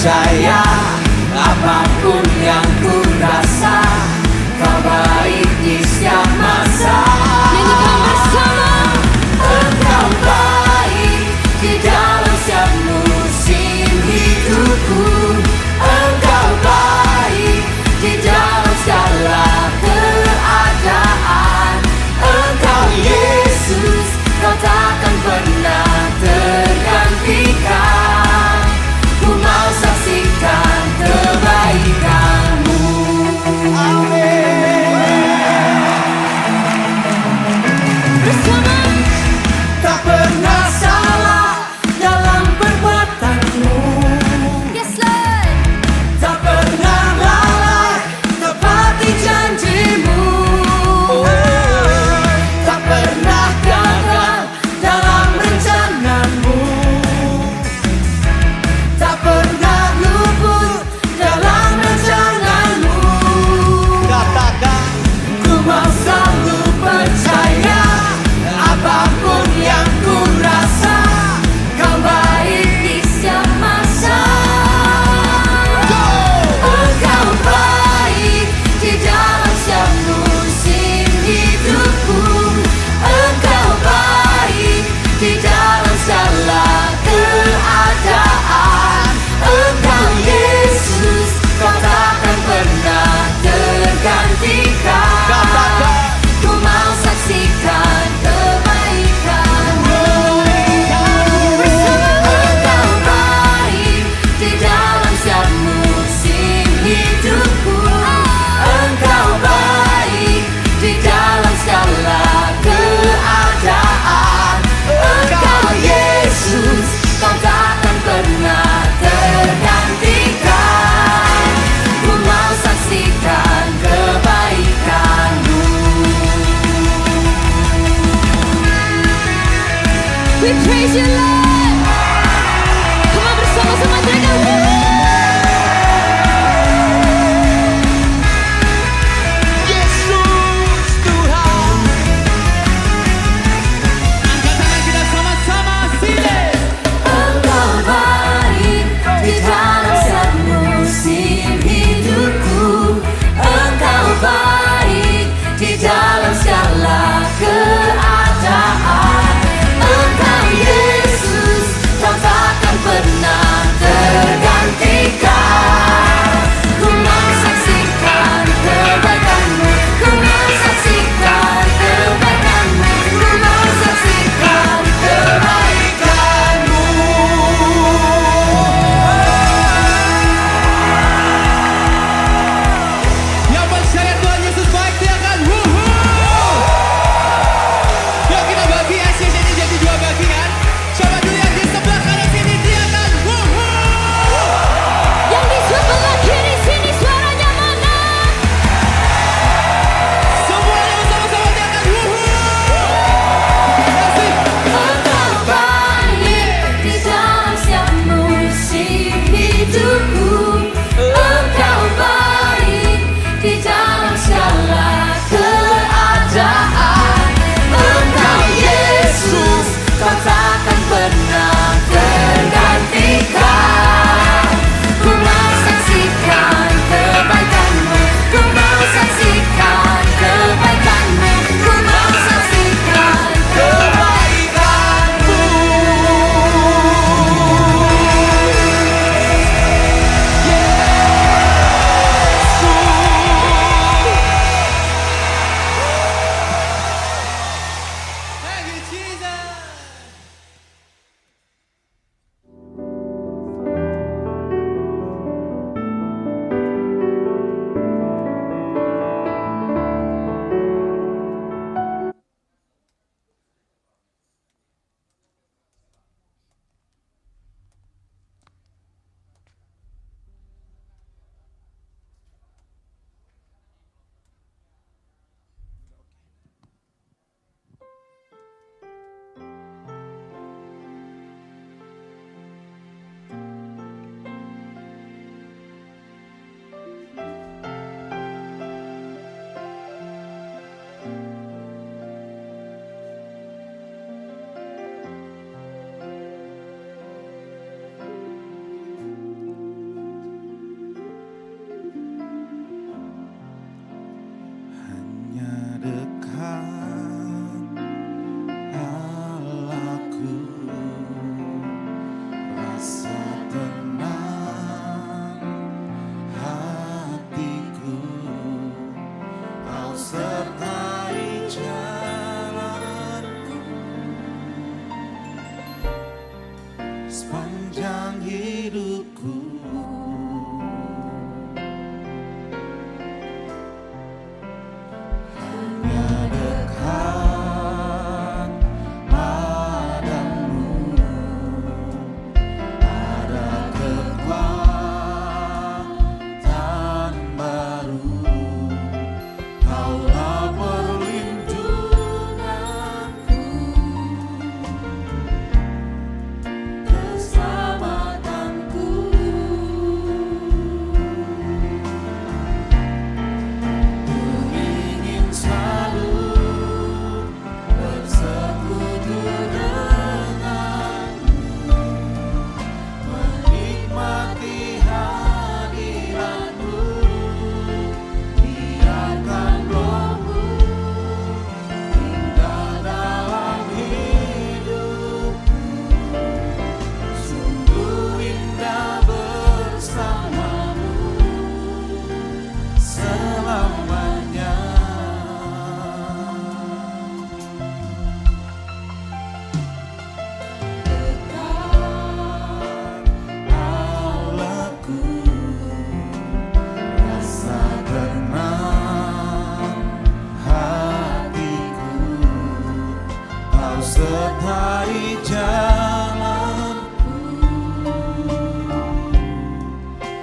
percaya. Apapun yang ku rasa, Kau baik di setiap masa. Nyanyikan bersama. Engkau baik di dalam setiap musim hidupku. Engkau baik di dalam segala keadaan. Engkau Yesus, Kau takkan pernah tergantikan. Ku mau saksikan kebaikan-Mu. Bersama. Tak pernah salah dalam perbuatan-Mu. Yes Lord. Tak pernah lalai tepati janji-Mu. Tak pernah gagal dalam rencana-Mu. Tak pernah luput dalam rencana-Mu. Katakan, ku mau selalu percaya. Apapun yang ku rasa, Kau baik di setiap masa. Engkau baik di dalam setiap musim hidupku. Engkau baik di dalam segala keadaan. Engkau Yesus, Kau takkan pernah tergantikan. Ku mau saksikan kebaikan-Mu. Engkau baik di dalam setiap musim hidupku. Engkau baik di dalam segala keadaan. Engkau Yesus, Kau takkan pernah tergantikan. Ku mau saksikan kebaikan-Mu. We praise you Lord. Come on bersama-sama teriakan. Yesus Tuhan. Angkat tangan kita sama-sama, sini. Engkau baik di dalam setiap musim hidupku. Engkau baik di dalam segala keadaan. Engkau Yesus, sertai jalanku sepanjang hidupku. Hanya dekat padamu ada kekuatan baru. Kaulah perlindunganku, keselamatanku. Ku ingin selalu bersekutu denganmu, menikmati hadiratmu. Biarkan rohmu tinggal dalam hidupku, sungguh indah bersamamu selamanya. Aulaku, rasa tenang hatiku, kau sertai jalanku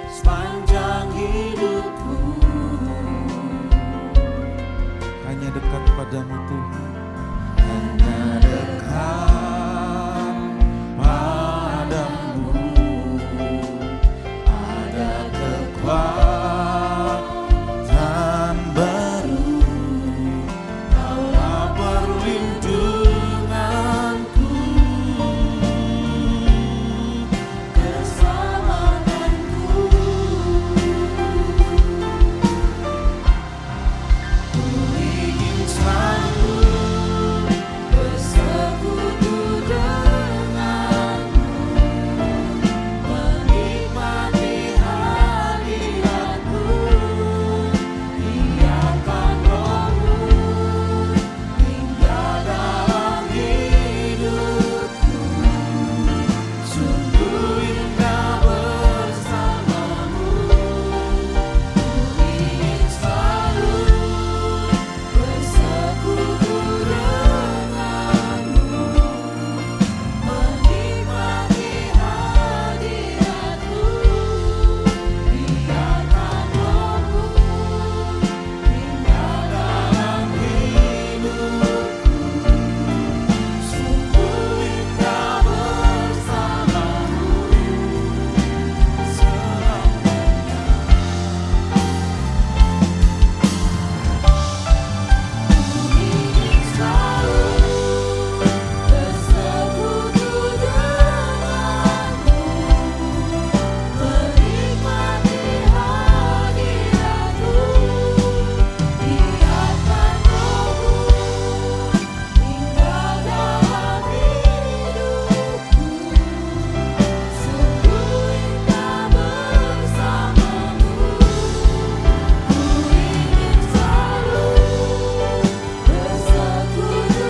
sepanjang hidupku. Hanya dekat padamu Tuhan, hanya dekat padamu ada kekuatan baru. Kaulah perlindunganku, keselamatanku. Ku ingin selalu bersekutu denganmu, menikmati hadiratmu. Biarkan rohmu tinggal dalam hidupku, sungguh indah bersamamu. Ku ingin selalu bersekutu denganmu, menikmati hadiratmu. Biarkan rohmu tinggal dalam hidupku, sungguh indah bersamamu selamanya. Ku ingin selalu bersekutu denganmu, menikmati hadiratmu. Biarkan rohmu tinggal dalam hidupku, sungguh indah bersamamu. Ku ingin selalu bersekutu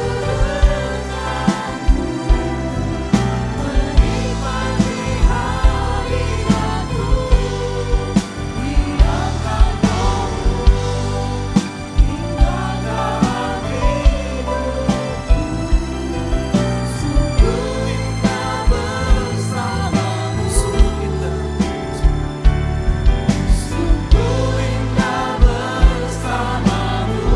denganmu, menikmati hadiratmu. Biarkan rohmu tinggal dalam hidupku, sungguh indah bersamamu. Sungguh indah bersamamu.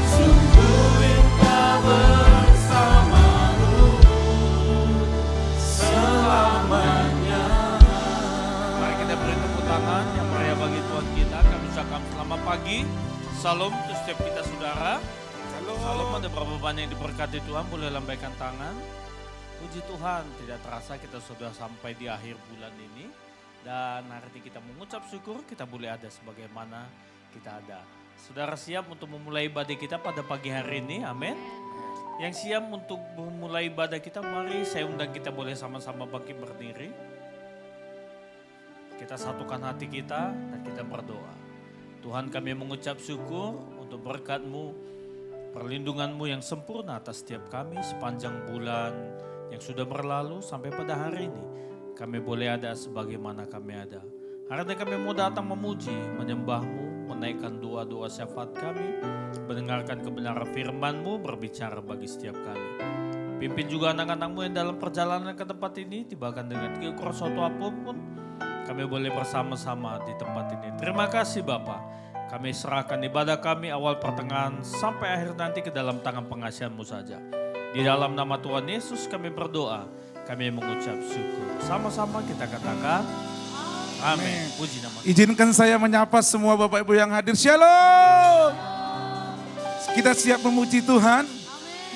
Sungguh indah bersamamu selamanya. Mari kita beri tepuk tangan yang meriah bagi Tuhan kita. Kami ucapkan selamat pagi. Salam untuk setiap kita saudara. Salam, ada berapa banyak yang diberkati Tuhan, boleh lambaikan tangan. Puji Tuhan, tidak terasa kita sudah sampai di akhir bulan ini. Dan hari ini kita mengucap syukur, kita boleh ada sebagaimana kita ada. Saudara siap untuk memulai ibadah kita pada pagi hari ini, amin. Yang siap untuk memulai ibadah kita, mari saya undang kita boleh sama-sama bangkit berdiri. Kita satukan hati kita dan kita berdoa. Tuhan, kami mengucap syukur untuk berkat-Mu, perlindungan-Mu yang sempurna atas setiap kami sepanjang bulan yang sudah berlalu sampai pada hari ini. Kami boleh ada sebagaimana kami ada. Hari ini kami mau datang memuji, menyembah-Mu, menaikkan doa-doa syafaat kami, mendengarkan kebenaran firman-Mu berbicara bagi setiap kami. Pimpin juga anak-anak-Mu yang dalam perjalanan ke tempat ini, tibakan dengan kekurangan suatu apapun, kami boleh bersama-sama di tempat ini. Terima kasih Bapa. Kami serahkan ibadah kami awal pertengahan sampai akhir nanti ke dalam tangan pengasihan-Mu saja. Di dalam nama Tuhan Yesus kami berdoa, kami mengucap syukur. Sama-sama kita katakan, amin. Puji nama Tuhan. Izinkan saya menyapa semua Bapak Ibu yang hadir. Shalom. Kita siap memuji Tuhan.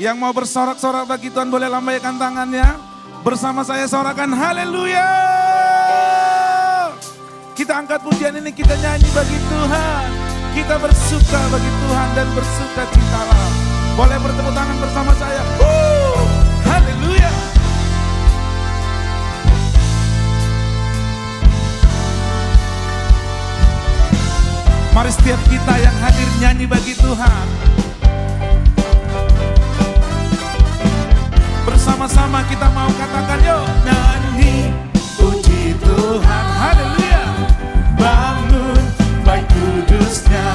Yang mau bersorak-sorak bagi Tuhan boleh lambaikan tangannya. Bersama saya sorakan haleluya. Kita angkat pujian ini, kita nyanyi bagi Tuhan. Kita bersuka bagi Tuhan dan bersuka citalah. Boleh bertepuk tangan bersama saya. Haleluya. Mari setiap kita yang hadir nyanyi bagi Tuhan. Bersama-sama kita mau katakan yuk. Nyanyi puji Tuhan. Haleluya. Bangun baik kudusnya.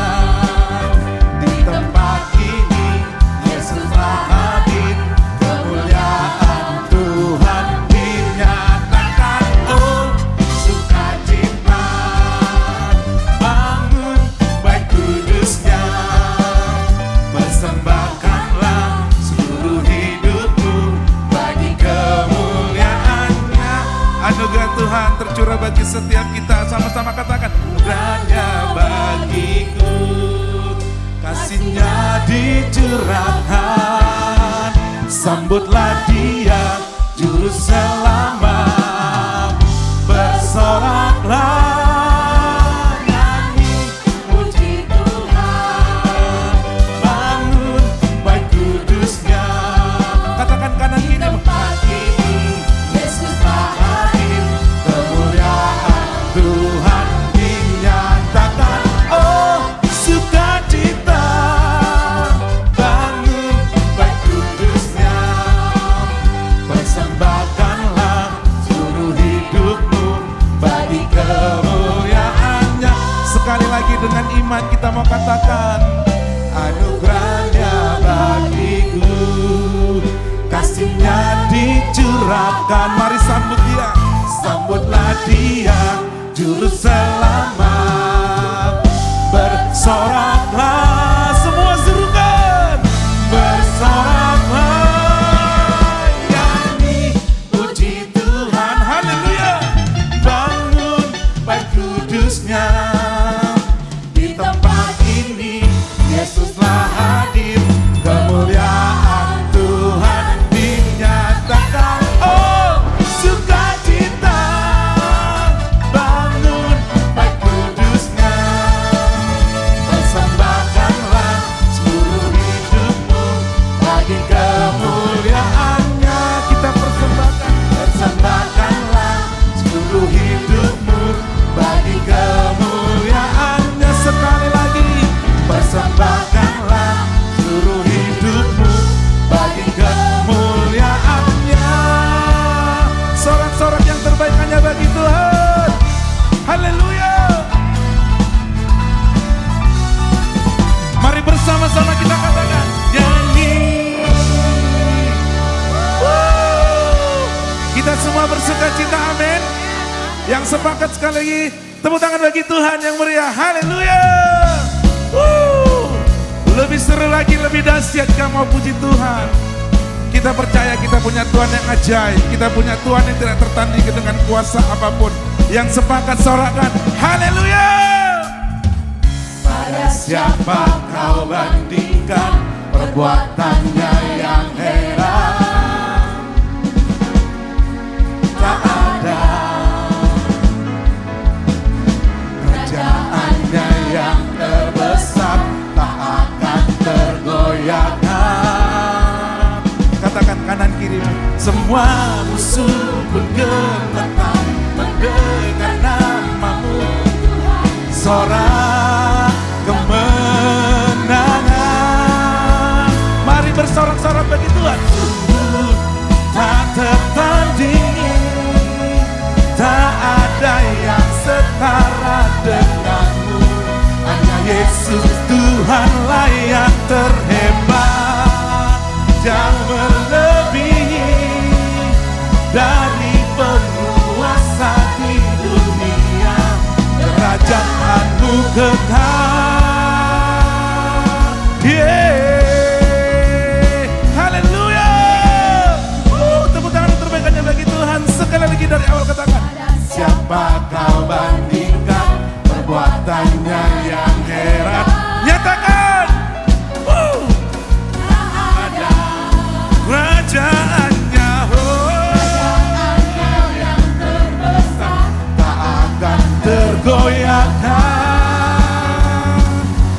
Di tempat ini Yesus telah hadir. Kemuliaan Tuhan dinyatakan. Oh sukacita. Bangun baik kudusnya. Persembahkanlah seluruh hidupmu bagi kemuliaannya. Anugerah Tuhan tercurah bagi setiap kita. Sama-sama katakan, anugerahnya bagiku, kasihnya dicurahkan. Sambutlah Dia juru selamat, bersoraklah nyanyi puji Tuhan. Bangun baik kudusnya. Katakan kanan kiri. Tempat ini Yesus telah hadir. Kemuliaan Tuhan dinyatakan. Oh sukacita. Bangun baik kudusnya. Persembahkanlah seluruh hidupmu bagi kemuliaannya. Sekali lagi dengan iman kita mau katakan, anugerahnya bagiku, kasihnya dicurahkan. Mari sambut Dia. Sambutlah Dia juru selamat. Bersoraklah semua serukan. Bersoraklah nyanyi puji Tuhan. Haleluya. Bangun baik kudusnya. Di tempat ini Yesus telah hadir. Kemuliaan Tuhan dinyatakan. Oh sukacita. Bangun baik kudusnya. Persembahkanlah seluruh hidupmu bagi kemuliaannya. Kita persembahkan. Persembahkanlah seluruh hidupmu bagi kemuliaannya. Sekali lagi. Persembahkanlah seluruh hidupmu bagi kemuliaannya. Sorak-sorak yang terbaik hanya bagi Tuhan. Haleluya. Mari bersama-sama kita katakan, nyanyi. Kita semua bersuka cita, amin. Yang sepakat sekali lagi, tepuk tangan bagi Tuhan yang meriah. Haleluya. Lebih seru lagi, lebih dahsyat kamu mau puji Tuhan. Kita percaya kita punya Tuhan yang ajaib. Kita punya Tuhan yang tidak tertandingi dengan kuasa apapun. Yang sepakat sorakan, haleluya. Pada siapa kau bandingkan perbuatannya yang heran? Tak ada kerajaannya yang terbesar, tak akan tergoyahkan. Katakan kanan kiri, semua musuh pun gemetar mendengar namamu. Sorak Yesus Tuhanlah yang terhebat, jauh melebihi dari penguasa di dunia. Kerajaanmu kekal. Haleluya. Tepuk tangan terbaiknya bagi Tuhan. Sekali lagi dari awal katakan, siapa kau bandingkan perbuatannya yang heran. Nyatakan, ada kerajaannya, yang terbesar, tak akan tergoyahkan.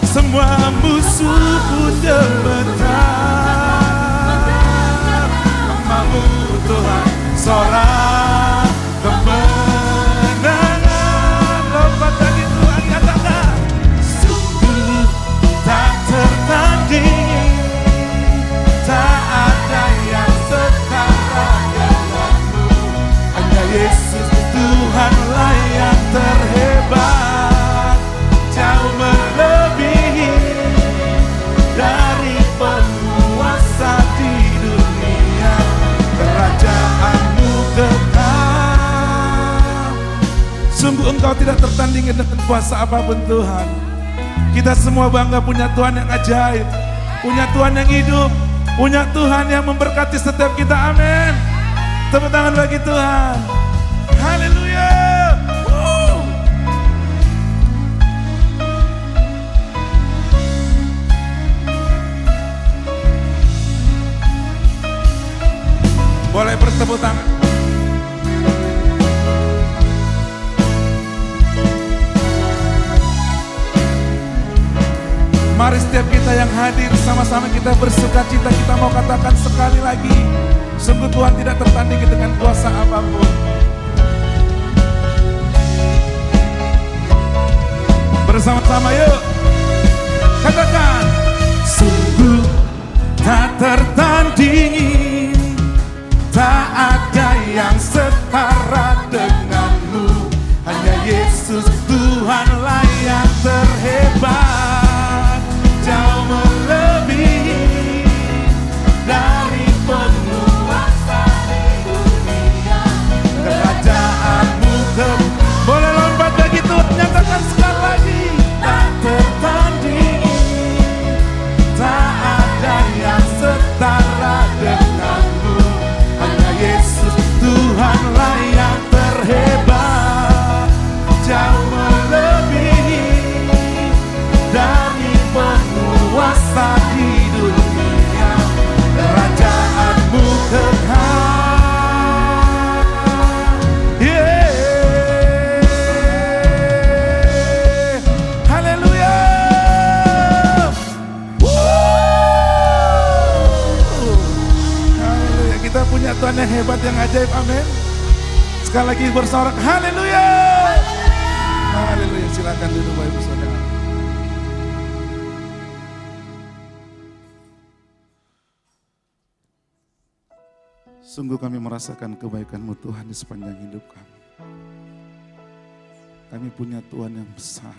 Semua musuh pun gemetar. Namamu Tuhan, sorak kemenangan. Lompat lagi Tuhan, katakan, sungguh tak tertanding, tak ada yang setara denganmu. Hanya Yesus Tuhanlah yang terhebat, jauh melebihi dari penguasa di dunia. Kerajaanmu kekal. Sungguh engkau tidak tertandingi dengan kuasa apapun Tuhan. Kita semua bangga punya Tuhan yang ajaib, punya Tuhan yang hidup, punya Tuhan yang memberkati setiap kita. Amin. Tepuk tangan bagi Tuhan. Haleluya. Boleh bertepuk tangan. Mari setiap kita yang hadir sama-sama kita bersuka cita. Kita mau katakan sekali lagi, sungguh Tuhan tidak tertandingi dengan kuasa apapun. Bersama-sama yuk katakan, sungguh tak tertandingi, tak ada yang setara denganmu. Hanya Yesus Tuhanlah yang terhebat, jauh melebihi dari penguasa di dunia. Kerajaanmu boleh lompat bagi Tuhan, nyatakan sekali lagi, tak tertandingi, tak ada yang setara denganmu. Hanya Yesus Tuhanlah yang terhebat, jauh melebihi dari penguasa di dunia. Kerajaanmu kekal. Haleluya. Haleluya. Kita punya Tuhan yang hebat, yang ajaib. Amin. Sekali lagi bersorak haleluya. Haleluya. Silakan duduk Bapak Ibu Saudara. Sungguh kami merasakan kebaikan-Mu Tuhan di sepanjang hidup kami. Kami punya Tuhan yang besar.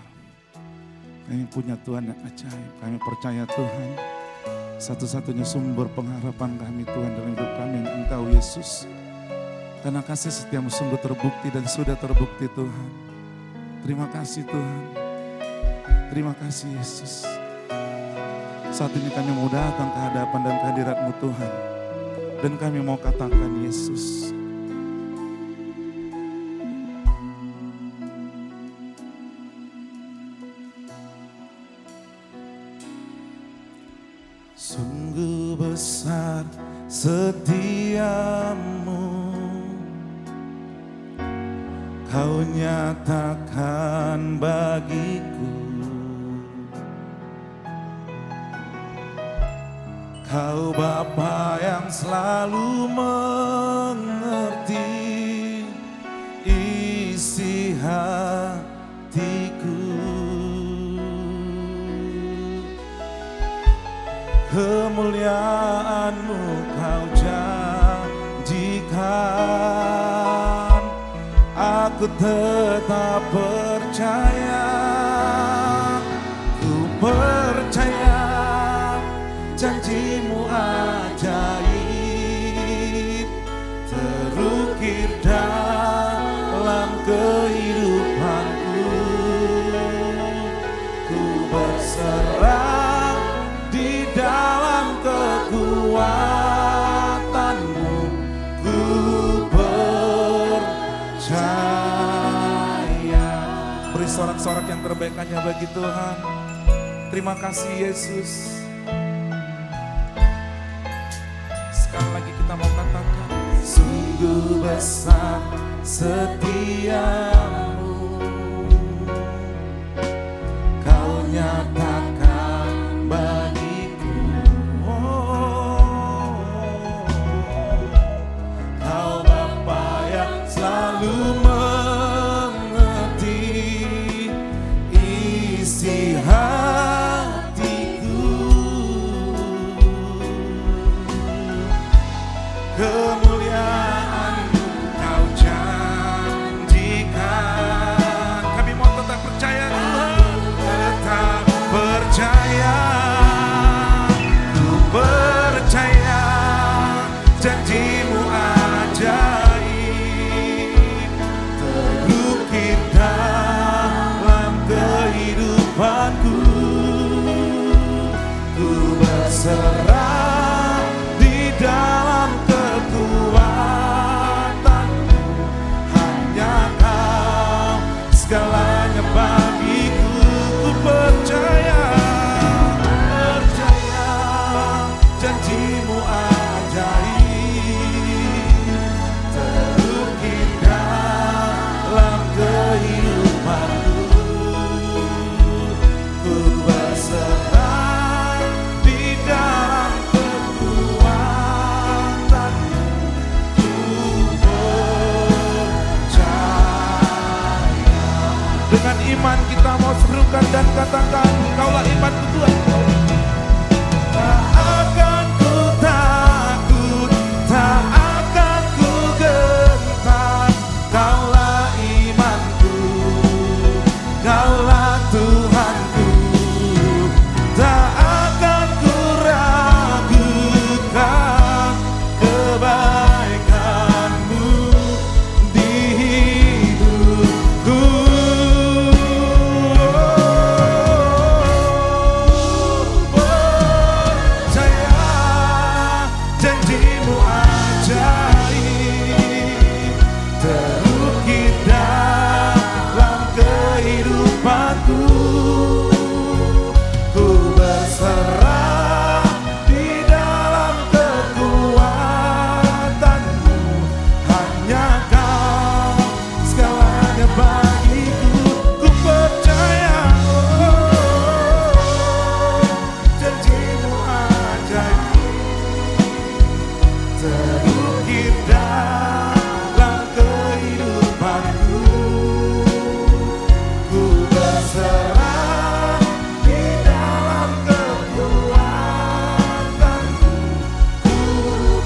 Kami punya Tuhan yang ajaib. Kami percaya Tuhan, satu-satunya sumber pengharapan kami Tuhan dalam hidup kami yang Engkau Yesus. Karena kasih setiamu sungguh terbukti dan sudah terbukti Tuhan. Terima kasih Tuhan. Terima kasih Yesus. Saat ini kami mau datang ke hadapan dan kehadirat-Mu Tuhan. Dan kami mau katakan Yesus, sungguh besar setiamu, Kau nyatakan bagiku. Kau Bapa yang selalu mengerti isi hatiku. Kemuliaan-Mu Kau janjikan, aku tetap percaya. Ku percaya janjimu ajaib terukir dalam kehidupanku. Ku berserah di dalam kekuatanmu. Ku percaya. Beri sorak-sorak yang terbaik hanya bagi Tuhan. Terima kasih Yesus. Sekali lagi kita mau katakan, sungguh besar setiamu, Kau nyatakan bagiku. Kau Bapa yang selalu mengerti isi hatiku. Kemuliaan-Mu Kau janjikan. Kami mau tetap percaya Tuhan, tetap percaya. Ku percaya janji-Mu ajaib terukir dalam kehidupanku. Ku berserah di dalam kekuatanmu. Hanya Kau segalanya bagiku. Ku percaya, percaya janji-Mu ajaib terukir dalam kehidupanku. Ku berserah di dalam kekuatanmu. Ku percaya. Dengan iman kita mau serukan dan katakan, Kaulah imanku Tuhan. Tak akan ku takut, tak akan ku gentar. Kaulah imanku, Kaulah Tuhanku. Tak akan ku ragukan kebaikan-Mu di hidupku. Percaya janji-Mu ajaib terukir dalam kehidupanku. Ku berserah di dalam kekuatanmu. Hanya Kau segalanya bagiku. Ku percaya, janji-Mu ajaib terukir dalam kehidupanku. Ku berserah di dalam kekuatanmu. Ku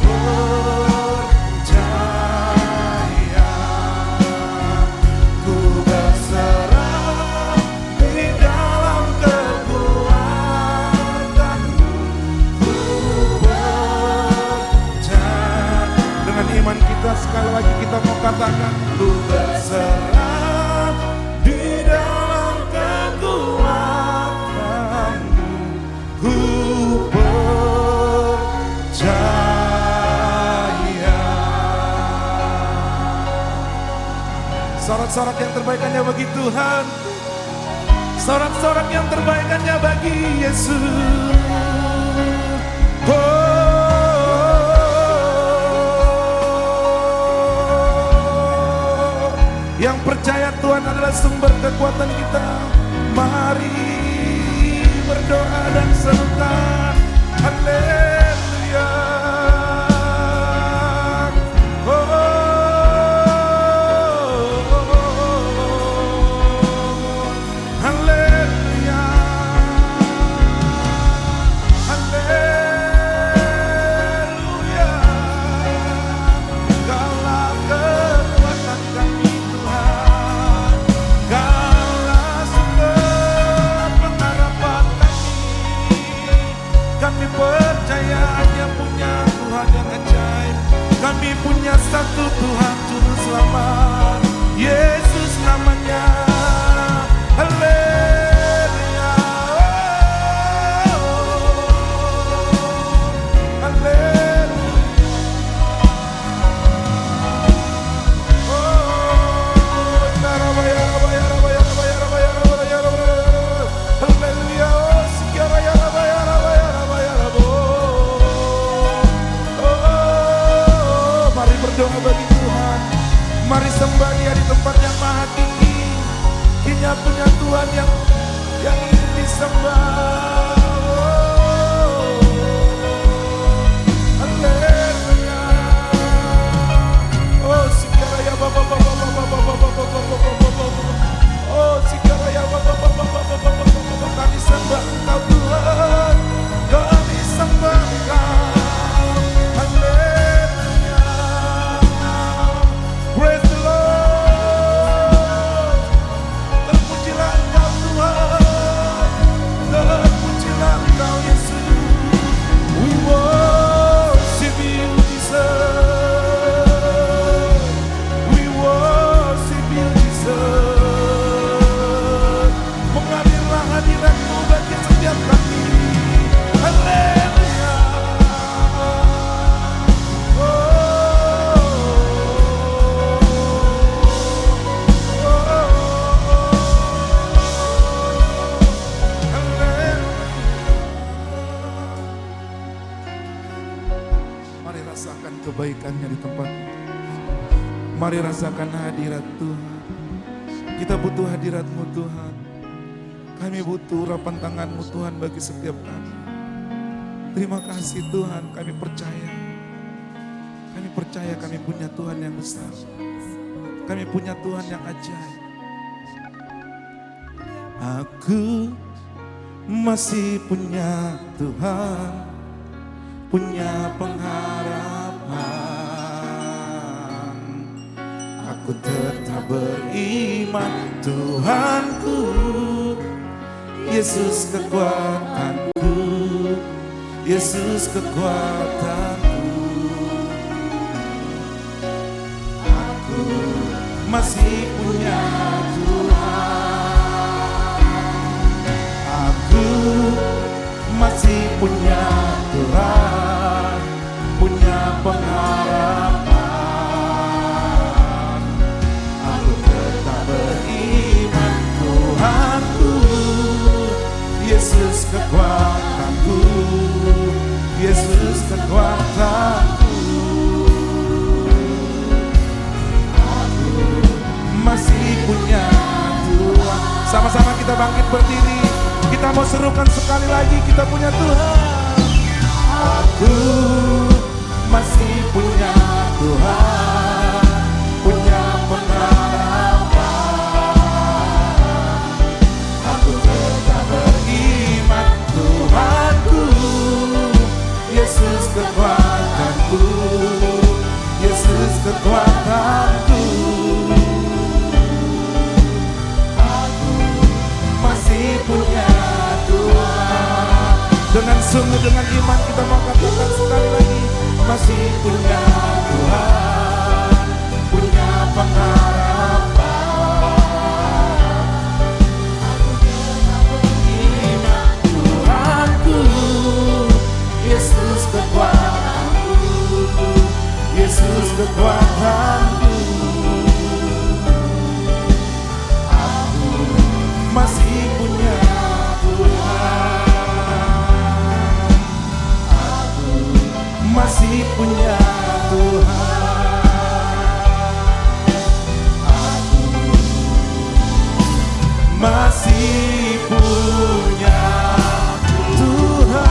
percaya. Ku berserah di dalam kekuatanmu. Ku percaya. Dengan iman kita sekali lagi kita mau katakan, ku berserah di dalam kekuatanmu. Ku percaya. Sorak-sorak yang terbaik hanya bagi Tuhan. Sorak-sorak yang terbaik hanya bagi Yesus. Yang percaya Tuhan adalah sumber kekuatan kita. Mari berdoa dan serukan haleluya. Haleluya. Haleluya. Kaulah kekuatan kami Tuhan. Kaulah sumber pengharapan kami. Tuhan yang ajaib. Kami punya satu Tuhan Juru Selamat, Yesus namanya. Haleluya. Haleluya. Mari berdoa bagi Tuhan. Mari sembah Dia di tempat yang maha tinggi. Kita punya Tuhan yang ingin disembah. Haleluya. Oh, sikaraya baba baba baba baba baba baba. Oh, sikaraya baba baba baba baba. Kami sembah Engkau Tuhan. Kami sembah Engkau. Haleluya. Praise the Lord. Terpujilah Engkau Tuhan. Terpujilah Engkau Yesus. We worship You Jesus. We worship You Jesus. Mengalirlah hadirat-Mu bagi setiap kami. Haleluya. Mari rasakan kebaikan-Nya di tempat ini. Mari rasakan hadirat Tuhan. Kita butuh hadirat-Mu Tuhan. Kami butuh urapan tangan-Mu Tuhan bagi setiap kami. Terima kasih Tuhan, kami percaya. Kami percaya kami punya Tuhan yang besar. Kami punya Tuhan yang ajaib. Aku masih punya Tuhan, punya pengharapan. Aku tetap beriman, Tuhanku, Yesus kekuatanku, Yesus kekuatanku. Aku masih punya Tuhan. Aku masih punya Tuhan, punya pengharapan. Aku tetap beriman, Tuhanku, Yesus kekuatanku, Yesus kekuatanku. Aku masih punya Tuhan. Sama-sama kita bangkit berdiri. Kita mau serukan sekali lagi, kita punya Tuhan. Aku masih punya Tuhan, punya pengharapan. Aku tetap beriman, Tuhanku, Yesus kekuatanku, Yesus kekuatanku. Aku masih punya Tuhan. Dengan sungguh, dengan iman kita mau katakan sekali lagi, masih punya Tuhan, punya pengharapan. Aku tetap beriman, Tuhanku, Yesus kekuatanku, Yesus kekuatanku. Aku masih punya Tuhan. Masih punya Tuhan. Aku masih punya Tuhan.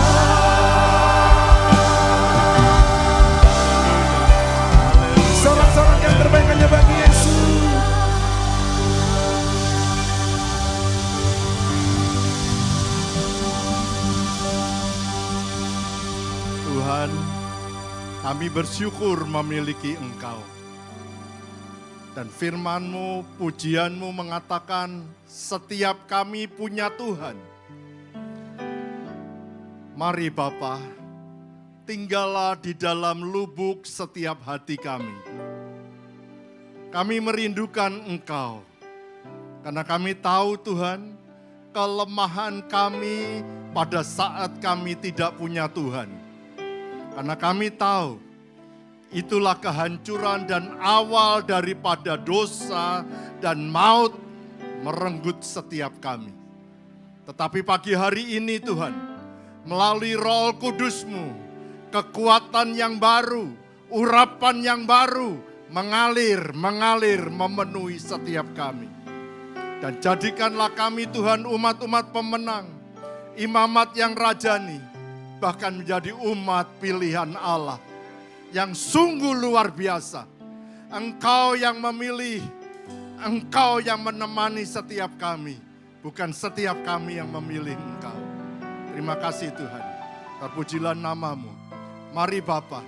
Sorak-sorak yang terbaik hanya bagi Yesus. Tuhan, kami bersyukur memiliki Engkau. Dan firman-Mu, pujian-Mu mengatakan setiap kami punya Tuhan. Mari Bapa, tinggallah di dalam lubuk setiap hati kami. Kami merindukan Engkau, karena kami tahu Tuhan, kelemahan kami pada saat kami tidak punya Tuhan. Karena kami tahu, itulah kehancuran dan awal daripada dosa dan maut merenggut setiap kami. Tetapi pagi hari ini Tuhan, melalui Roh Kudus-Mu, kekuatan yang baru, urapan yang baru, mengalir memenuhi setiap kami. Dan jadikanlah kami Tuhan umat-umat pemenang, imamat yang rajani, bahkan menjadi umat pilihan Allah yang sungguh luar biasa. Engkau yang memilih, Engkau yang menemani setiap kami, bukan setiap kami yang memilih Engkau. Terima kasih Tuhan, terpujilah nama-Mu. Mari Bapa,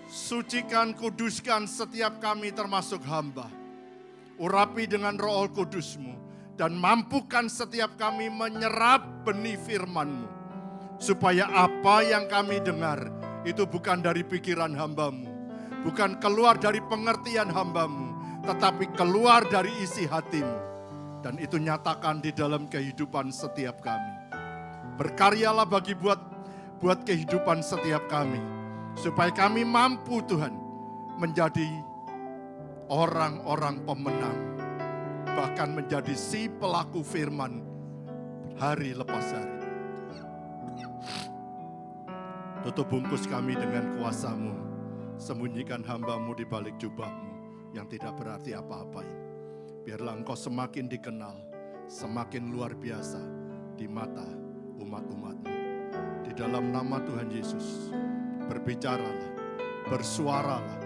sucikan, kuduskan setiap kami termasuk hamba. Urapi dengan Roh Kudus-Mu dan mampukan setiap kami menyerap benih firman-Mu. Supaya apa yang kami dengar itu bukan dari pikiran hamba-Mu, bukan keluar dari pengertian hamba-Mu, tetapi keluar dari isi hati-Mu. Dan itu nyatakan di dalam kehidupan setiap kami. Berkaryalah buat kehidupan setiap kami. Supaya kami mampu Tuhan menjadi orang-orang pemenang. Bahkan menjadi si pelaku firman hari lepas hari. Tutup bungkus kami dengan kuasa-Mu. Sembunyikan hamba-Mu di balik jubah-Mu yang tidak berarti apa-apa ini. Biarlah Engkau semakin dikenal, semakin luar biasa di mata umat-umat-Mu. Di dalam nama Tuhan Yesus, berbicaralah, bersuaralah,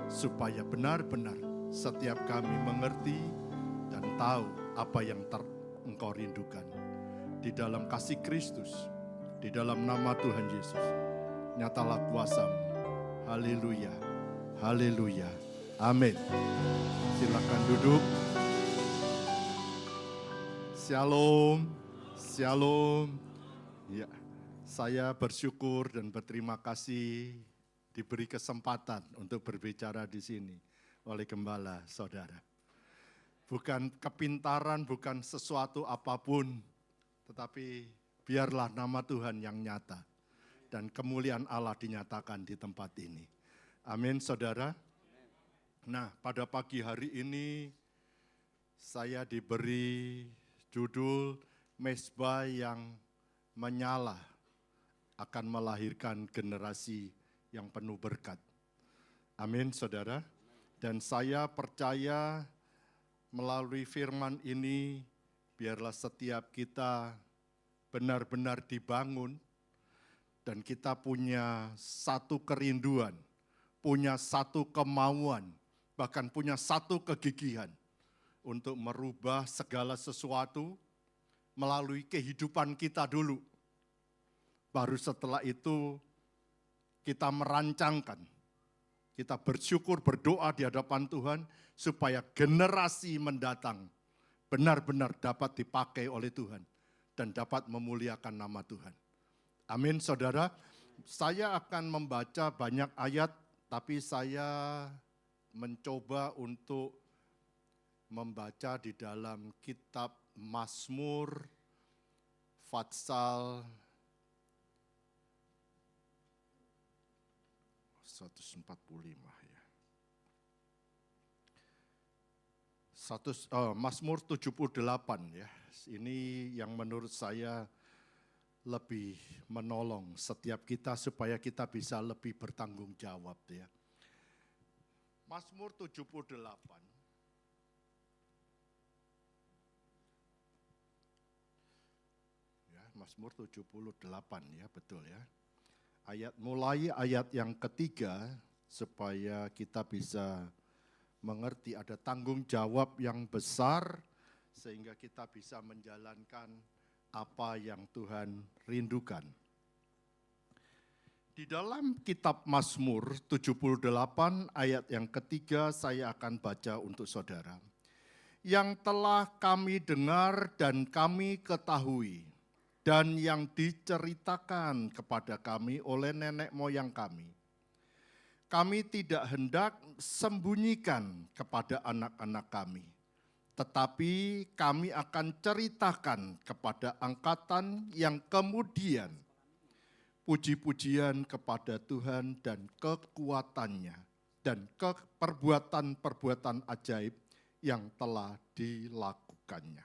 supaya benar-benar setiap kami mengerti dan tahu apa yang Engkau rindukan. Di dalam kasih Kristus, di dalam nama Tuhan Yesus, nyatalah kuasa-Mu. Haleluya, haleluya, amin. Silakan duduk. Shalom, shalom. Ya, saya bersyukur dan berterima kasih diberi kesempatan untuk berbicara di sini oleh Gembala Saudara. Bukan kepintaran, bukan sesuatu apapun, tetapi biarlah nama Tuhan yang nyata dan kemuliaan Allah dinyatakan di tempat ini. Amin, Saudara. Nah, pada pagi hari ini saya diberi judul Mezbah yang menyala akan melahirkan generasi yang penuh berkat. Amin, Saudara. Dan saya percaya melalui firman ini, biarlah setiap kita benar-benar dibangun dan kita punya satu kerinduan, punya satu kemauan, bahkan punya satu kegigihan untuk merubah segala sesuatu melalui kehidupan kita dulu. Baru setelah itu kita merancangkan, kita bersyukur, berdoa di hadapan Tuhan supaya generasi mendatang benar-benar dapat dipakai oleh Tuhan dan dapat memuliakan nama Tuhan. Amin, Saudara. Saya akan membaca banyak ayat, tapi saya mencoba untuk membaca di dalam kitab Mazmur Fatsal 145 ya. Mazmur 78 ya. Ini yang menurut saya lebih menolong setiap kita supaya kita bisa lebih bertanggung jawab ya. Mazmur 78. Ya, Mazmur 78 ya, betul ya. Mulai ayat yang ketiga supaya kita bisa mengerti ada tanggung jawab yang besar sehingga kita bisa menjalankan apa yang Tuhan rindukan. Di dalam kitab Mazmur 78 ayat yang ketiga saya akan baca untuk saudara. Yang telah kami dengar dan kami ketahui dan yang diceritakan kepada kami oleh nenek moyang kami. Kami tidak hendak sembunyikan kepada anak-anak kami, tetapi kami akan ceritakan kepada angkatan yang kemudian puji-pujian kepada Tuhan dan kekuatannya dan perbuatan-perbuatan ajaib yang telah dilakukannya.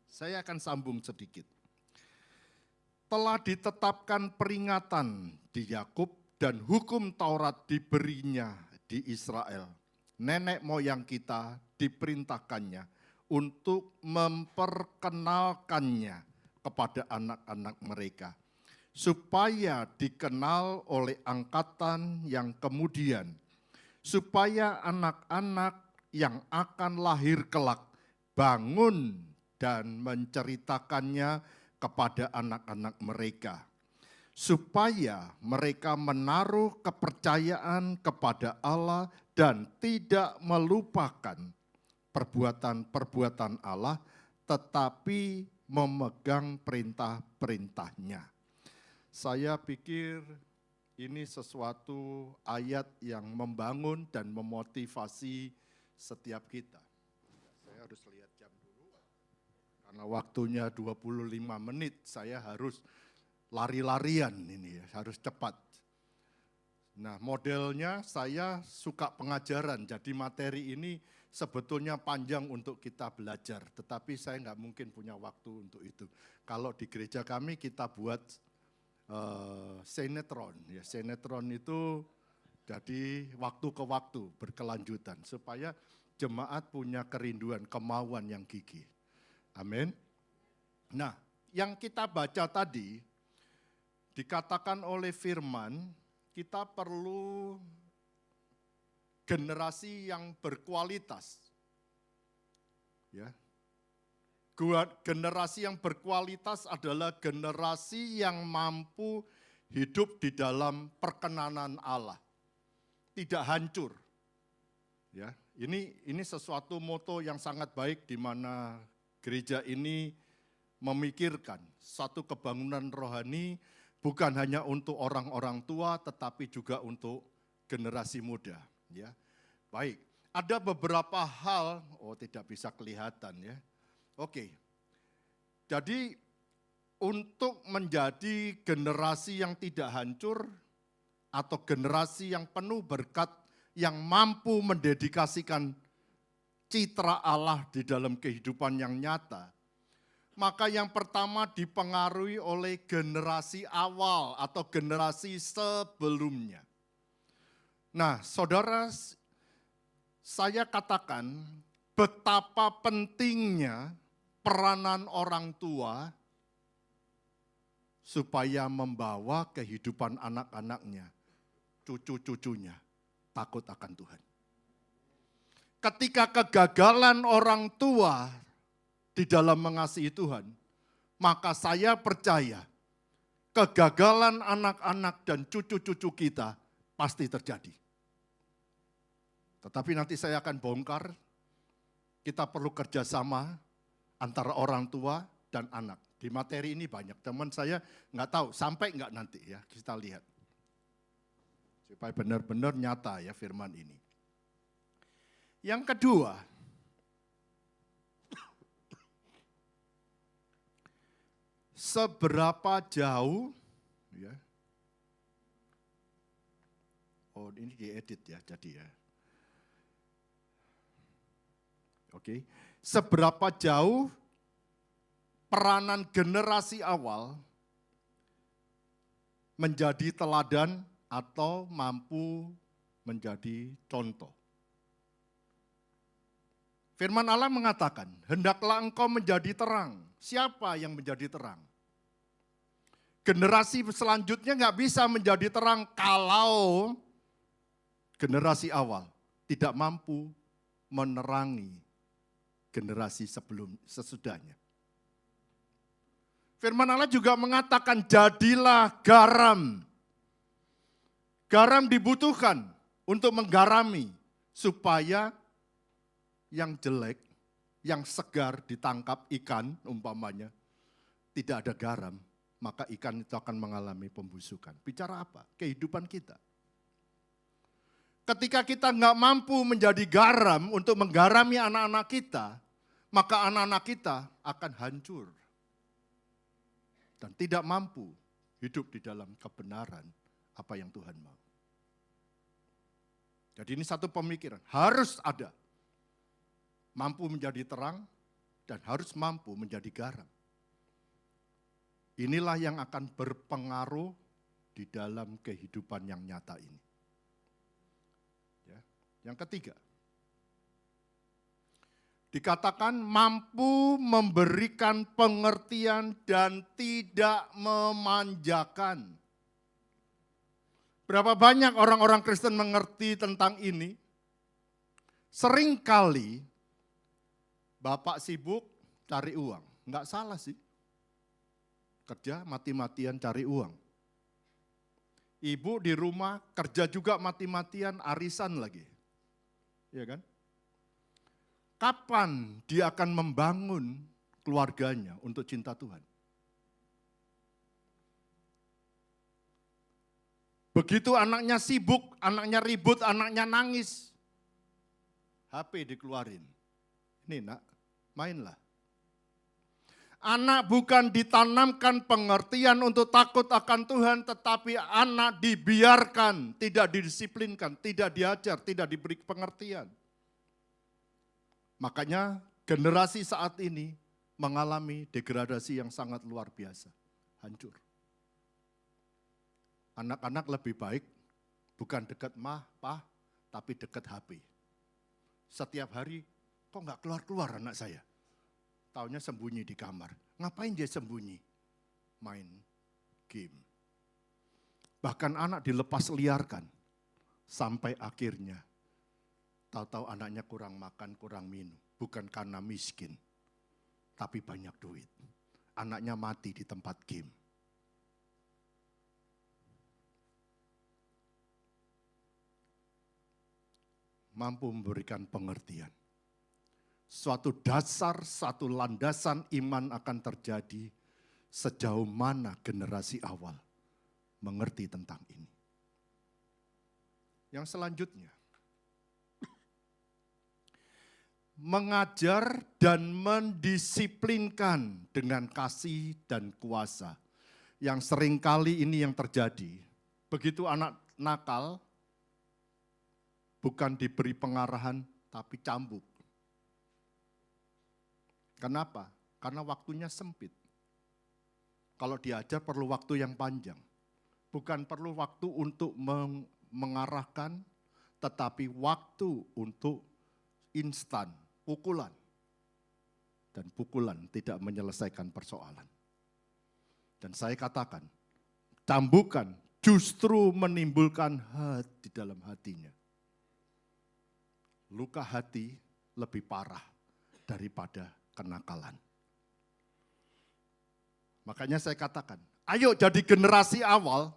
Saya akan sambung sedikit. Telah ditetapkan peringatan di Yakub dan hukum Taurat diberinya di Israel. Nenek moyang kita diperintahkannya untuk memperkenalkannya kepada anak-anak mereka, supaya dikenal oleh angkatan yang kemudian, supaya anak-anak yang akan lahir kelak bangun dan menceritakannya kepada anak-anak mereka, supaya mereka menaruh kepercayaan kepada Allah dan tidak melupakan perbuatan-perbuatan Allah, tetapi memegang perintah-perintahnya. Saya pikir ini sesuatu ayat yang membangun dan memotivasi setiap kita. Saya harus lihat jam dulu, karena waktunya 25 menit, saya harus lari-larian ini, harus cepat. Nah, modelnya saya suka pengajaran, jadi materi ini sebetulnya panjang untuk kita belajar, tetapi saya nggak mungkin punya waktu untuk itu. Kalau di gereja kami kita buat sinetron, ya sinetron itu jadi waktu ke waktu berkelanjutan supaya jemaat punya kerinduan, kemauan yang gigih. Amin. Nah, yang kita baca tadi dikatakan oleh firman, kita perlu generasi yang berkualitas. Ya. Generasi yang berkualitas adalah generasi yang mampu hidup di dalam perkenanan Allah. Tidak hancur. Ya, ini sesuatu moto yang sangat baik di mana gereja ini memikirkan satu kebangunan rohani bukan hanya untuk orang-orang tua tetapi juga untuk generasi muda, ya. Baik, ada beberapa hal, tidak bisa kelihatan ya. Oke. Jadi untuk menjadi generasi yang tidak hancur atau generasi yang penuh berkat, yang mampu mendedikasikan citra Allah di dalam kehidupan yang nyata, maka yang pertama dipengaruhi oleh generasi awal atau generasi sebelumnya. Nah, saudara, saya katakan betapa pentingnya peranan orang tua supaya membawa kehidupan anak-anaknya, cucu-cucunya takut akan Tuhan. Ketika kegagalan orang tua di dalam mengasihi Tuhan, maka saya percaya kegagalan anak-anak dan cucu-cucu kita pasti terjadi. Tetapi nanti saya akan bongkar, kita perlu kerjasama antara orang tua dan anak. Di materi ini banyak, teman saya nggak tahu sampai nggak nanti ya, kita lihat. Supaya benar-benar nyata ya firman ini. Yang kedua, seberapa jauh ya. Oh, ini diedit ya, jadi ya. Oke. Seberapa jauh peranan generasi awal menjadi teladan atau mampu menjadi contoh. Firman Allah mengatakan, hendaklah engkau menjadi terang. Siapa yang menjadi terang? Generasi selanjutnya nggak bisa menjadi terang kalau generasi awal tidak mampu menerangi generasi sesudahnya. Firman Allah juga mengatakan, jadilah garam. Garam dibutuhkan untuk menggarami supaya yang jelek, yang segar ditangkap ikan umpamanya, tidak ada garam, maka ikan itu akan mengalami pembusukan. Bicara apa? Kehidupan kita. Ketika kita nggak mampu menjadi garam untuk menggarami anak-anak kita, maka anak-anak kita akan hancur. Dan tidak mampu hidup di dalam kebenaran apa yang Tuhan mau. Jadi ini satu pemikiran, harus ada. Mampu menjadi terang dan harus mampu menjadi garam. Inilah yang akan berpengaruh di dalam kehidupan yang nyata ini. Ya. Yang ketiga, dikatakan mampu memberikan pengertian dan tidak memanjakan. Berapa banyak orang-orang Kristen mengerti tentang ini? Seringkali bapak sibuk cari uang. Enggak salah sih. Kerja mati-matian cari uang. Ibu di rumah kerja juga mati-matian arisan lagi. Iya kan? Kapan dia akan membangun keluarganya untuk cinta Tuhan? Begitu anaknya sibuk, anaknya ribut, anaknya nangis. HP dikeluarin. Ini nak, mainlah. Anak bukan ditanamkan pengertian untuk takut akan Tuhan, tetapi anak dibiarkan, tidak didisiplinkan, tidak diajar, tidak diberi pengertian. Makanya generasi saat ini mengalami degradasi yang sangat luar biasa, hancur. Anak-anak lebih baik bukan dekat mah, pah, tapi dekat HP. Setiap hari, kok nggak keluar-keluar anak saya? Taunya sembunyi di kamar. Ngapain dia sembunyi? Main game. Bahkan anak dilepas liarkan. Sampai akhirnya, tahu-tahu anaknya kurang makan, kurang minum. Bukan karena miskin, tapi banyak duit. Anaknya mati di tempat game. Mampu memberikan pengertian. Suatu dasar, satu landasan iman akan terjadi sejauh mana generasi awal mengerti tentang ini. Yang selanjutnya, mengajar dan mendisiplinkan dengan kasih dan kuasa. Yang seringkali ini yang terjadi. Begitu anak nakal, bukan diberi pengarahan, tapi cambuk. Kenapa? Karena waktunya sempit. Kalau diajar perlu waktu yang panjang. Bukan perlu waktu untuk mengarahkan, tetapi waktu untuk instan, pukulan. Dan pukulan tidak menyelesaikan persoalan. Dan saya katakan, cambukan justru menimbulkan hati di dalam hatinya. Luka hati lebih parah daripada kenakalan. Makanya saya katakan, ayo jadi generasi awal,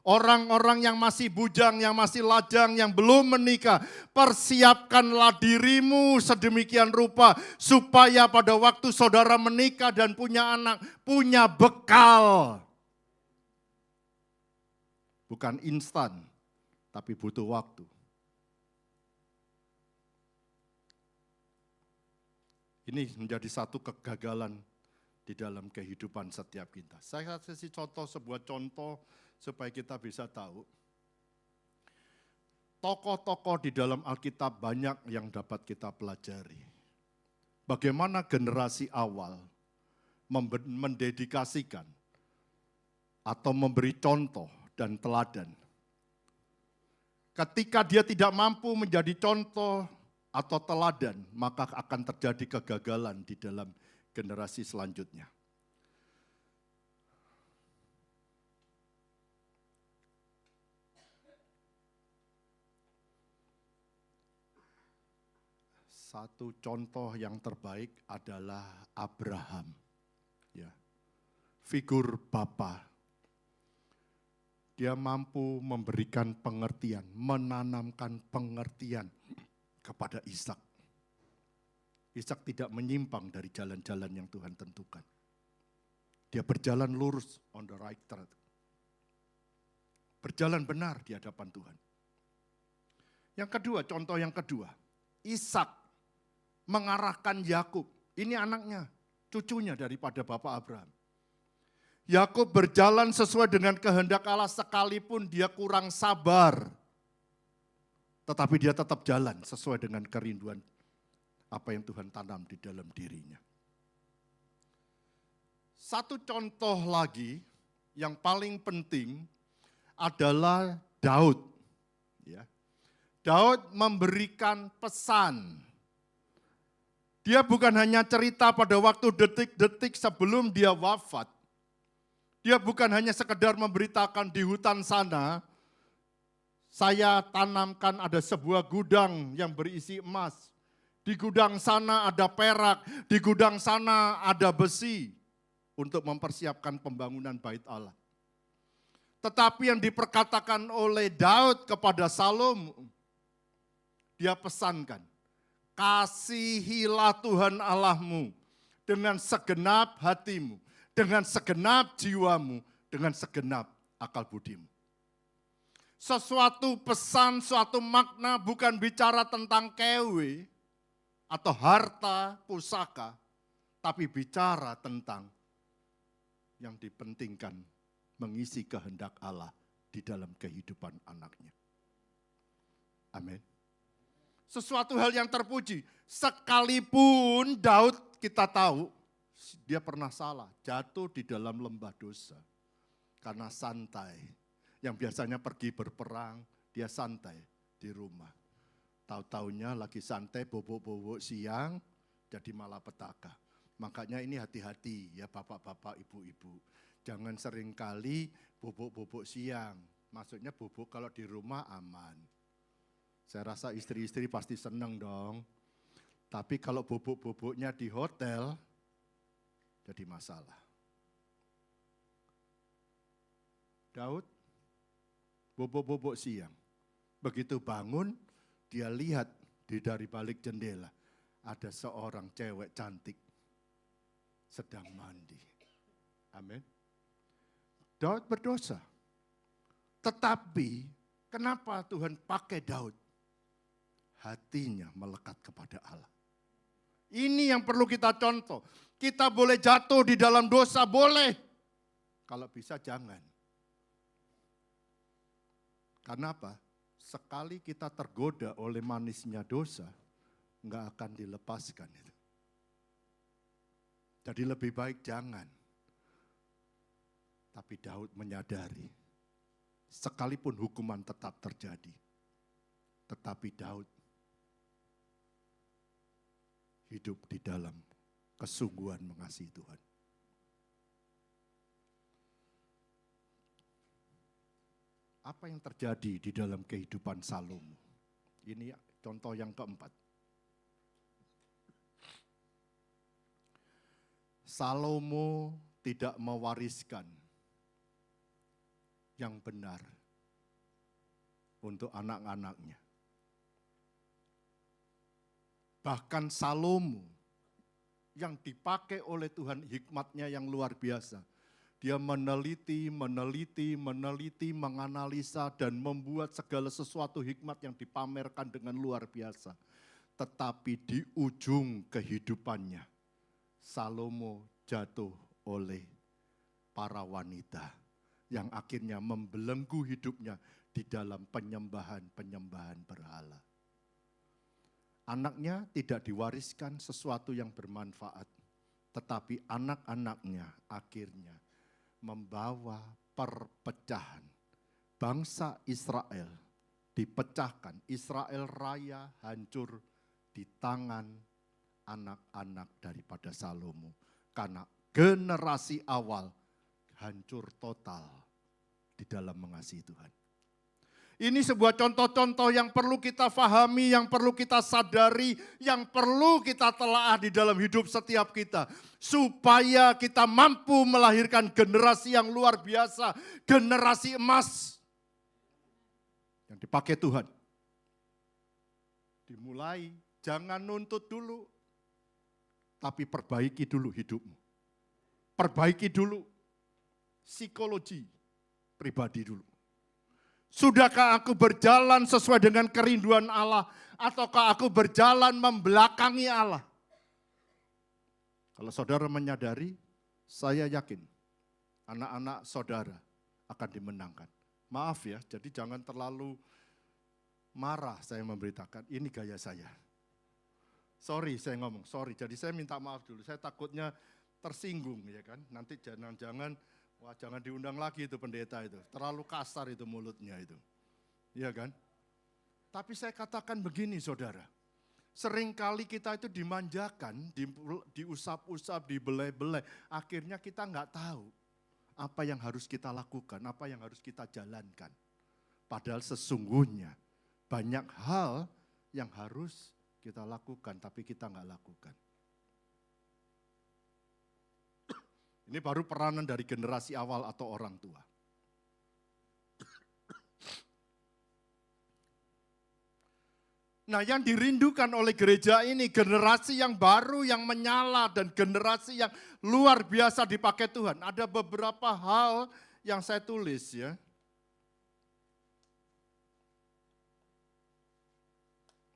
orang-orang yang masih bujang, yang masih lajang, yang belum menikah, persiapkanlah dirimu sedemikian rupa, supaya pada waktu saudara menikah dan punya anak, punya bekal. Bukan instan, tapi butuh waktu. Ini menjadi satu kegagalan di dalam kehidupan setiap kita. Saya kasih contoh, sebuah contoh supaya kita bisa tahu. Tokoh-tokoh di dalam Alkitab banyak yang dapat kita pelajari. Bagaimana generasi awal mendedikasikan atau memberi contoh dan teladan. Ketika dia tidak mampu menjadi contoh atau teladan, maka akan terjadi kegagalan di dalam generasi selanjutnya. Satu contoh yang terbaik adalah Abraham. Ya. Figur bapa. Dia mampu memberikan pengertian, menanamkan pengertian kepada Ishak. Ishak tidak menyimpang dari jalan-jalan yang Tuhan tentukan. Dia berjalan lurus on the right track. Berjalan benar di hadapan Tuhan. Yang kedua, contoh yang kedua. Ishak mengarahkan Yakub. Ini anaknya, cucunya daripada Bapak Abraham. Yakub berjalan sesuai dengan kehendak Allah sekalipun dia kurang sabar. Tetapi dia tetap jalan sesuai dengan kerinduan apa yang Tuhan tanam di dalam dirinya. Satu contoh lagi yang paling penting adalah Daud. Ya. Daud memberikan pesan. Dia bukan hanya cerita pada waktu detik-detik sebelum dia wafat. Dia bukan hanya sekedar memberitakan di hutan sana, saya tanamkan ada sebuah gudang yang berisi emas. Di gudang sana ada perak, di gudang sana ada besi untuk mempersiapkan pembangunan bait Allah. Tetapi yang diperkatakan oleh Daud kepada Salomo, dia pesankan, kasihilah Tuhan Allahmu dengan segenap hatimu, dengan segenap jiwamu, dengan segenap akal budimu. Sesuatu pesan, suatu makna bukan bicara tentang kewe atau harta, pusaka, tapi bicara tentang yang dipentingkan mengisi kehendak Allah di dalam kehidupan anaknya. Amin. Sesuatu hal yang terpuji, sekalipun Daud kita tahu, dia pernah salah, jatuh di dalam lembah dosa. Karena santai, yang biasanya pergi berperang, dia santai di rumah. Tahu-taunya lagi santai, bobok-bobok siang, jadi malapetaka. Makanya ini hati-hati ya bapak-bapak, ibu-ibu. Jangan seringkali bobok-bobok siang. Maksudnya bobok kalau di rumah aman. Saya rasa istri-istri pasti senang dong. Tapi kalau bobok-boboknya di hotel, jadi masalah. Daud bobok-bobok siang. Begitu bangun, dia lihat dari balik jendela. Ada seorang cewek cantik sedang mandi. Amin. Daud berdosa. Tetapi kenapa Tuhan pakai Daud? Hatinya melekat kepada Allah. Ini yang perlu kita contoh. Kita boleh jatuh di dalam dosa, boleh. Kalau bisa jangan. Karena apa? Sekali kita tergoda oleh manisnya dosa, enggak akan dilepaskan itu. Jadi lebih baik jangan. Tapi Daud menyadari, sekalipun hukuman tetap terjadi, tetapi Daud hidup di dalam kesungguhan mengasihi Tuhan. Apa yang terjadi di dalam kehidupan Salomo? Ini contoh yang keempat. Salomo tidak mewariskan yang benar untuk anak-anaknya. Bahkan Salomo yang dipakai oleh Tuhan hikmatnya yang luar biasa. Dia meneliti, menganalisa dan membuat segala sesuatu hikmat yang dipamerkan dengan luar biasa. Tetapi di ujung kehidupannya, Salomo jatuh oleh para wanita yang akhirnya membelenggu hidupnya di dalam penyembahan berhala. Anaknya tidak diwariskan sesuatu yang bermanfaat, tetapi anak-anaknya akhirnya membawa perpecahan. Bangsa Israel dipecahkan, Israel raya hancur di tangan anak-anak daripada Salomo. Karena generasi awal hancur total di dalam mengasihi Tuhan. Ini sebuah contoh-contoh yang perlu kita fahami, yang perlu kita sadari, yang perlu kita telaah di dalam hidup setiap kita. Supaya kita mampu melahirkan generasi yang luar biasa, generasi emas yang dipakai Tuhan. Dimulai, jangan nuntut dulu, tapi perbaiki dulu hidupmu. perbaiki dulu psikologi pribadi dulu. Sudahkah aku berjalan sesuai dengan kerinduan Allah, ataukah aku berjalan membelakangi Allah? Kalau saudara menyadari, saya yakin anak-anak saudara akan dimenangkan. Maaf ya, jadi jangan terlalu marah saya memberitakan, ini gaya saya. Sorry saya ngomong, sorry. Jadi saya minta maaf dulu, saya takutnya tersinggung ya kan. Nanti jangan-jangan, wah jangan diundang lagi itu pendeta itu. Terlalu kasar itu mulutnya itu. Iya kan? Tapi saya katakan begini saudara. Seringkali kita itu dimanjakan, diusap-usap, dibelai-belai. Akhirnya kita nggak tahu apa yang harus kita lakukan, apa yang harus kita jalankan. Padahal sesungguhnya banyak hal yang harus kita lakukan, tapi kita nggak lakukan. Ini baru peranan dari generasi awal atau orang tua. Nah, yang dirindukan oleh gereja ini generasi yang baru, yang menyala, dan generasi yang luar biasa dipakai Tuhan. Ada beberapa hal yang saya tulis ya.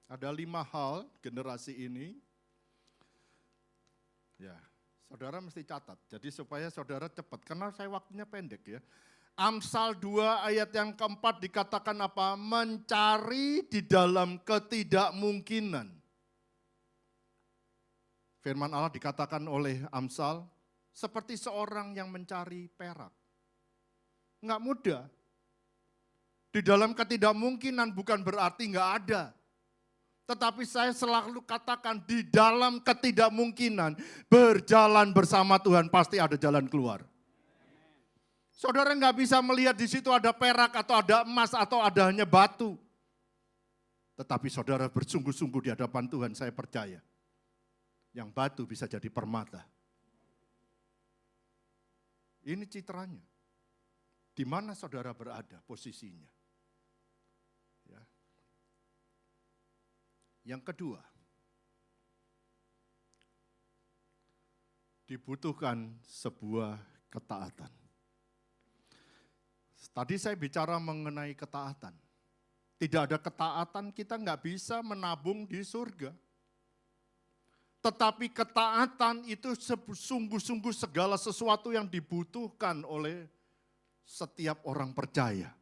Ada 5 hal generasi ini. Ya, saudara mesti catat. Jadi supaya saudara cepat, karena saya waktunya pendek ya. Amsal 2 ayat yang keempat dikatakan apa? Mencari di dalam ketidakmungkinan. Firman Allah dikatakan oleh Amsal, seperti seorang yang mencari perak. Enggak mudah. Di dalam ketidakmungkinan bukan berarti enggak ada. Tetapi saya selalu katakan di dalam ketidakmungkinan, berjalan bersama Tuhan pasti ada jalan keluar. Saudara nggak bisa melihat di situ ada perak atau ada emas atau ada hanya batu. Tetapi saudara bersungguh-sungguh di hadapan Tuhan, saya percaya. Yang batu bisa jadi permata. Ini citranya. Di mana saudara berada posisinya. Ya. Yang kedua, dibutuhkan sebuah ketaatan. Tadi saya bicara mengenai ketaatan. Tidak ada ketaatan kita nggak bisa menabung di surga. Tetapi ketaatan itu sungguh-sungguh segala sesuatu yang dibutuhkan oleh setiap orang percaya.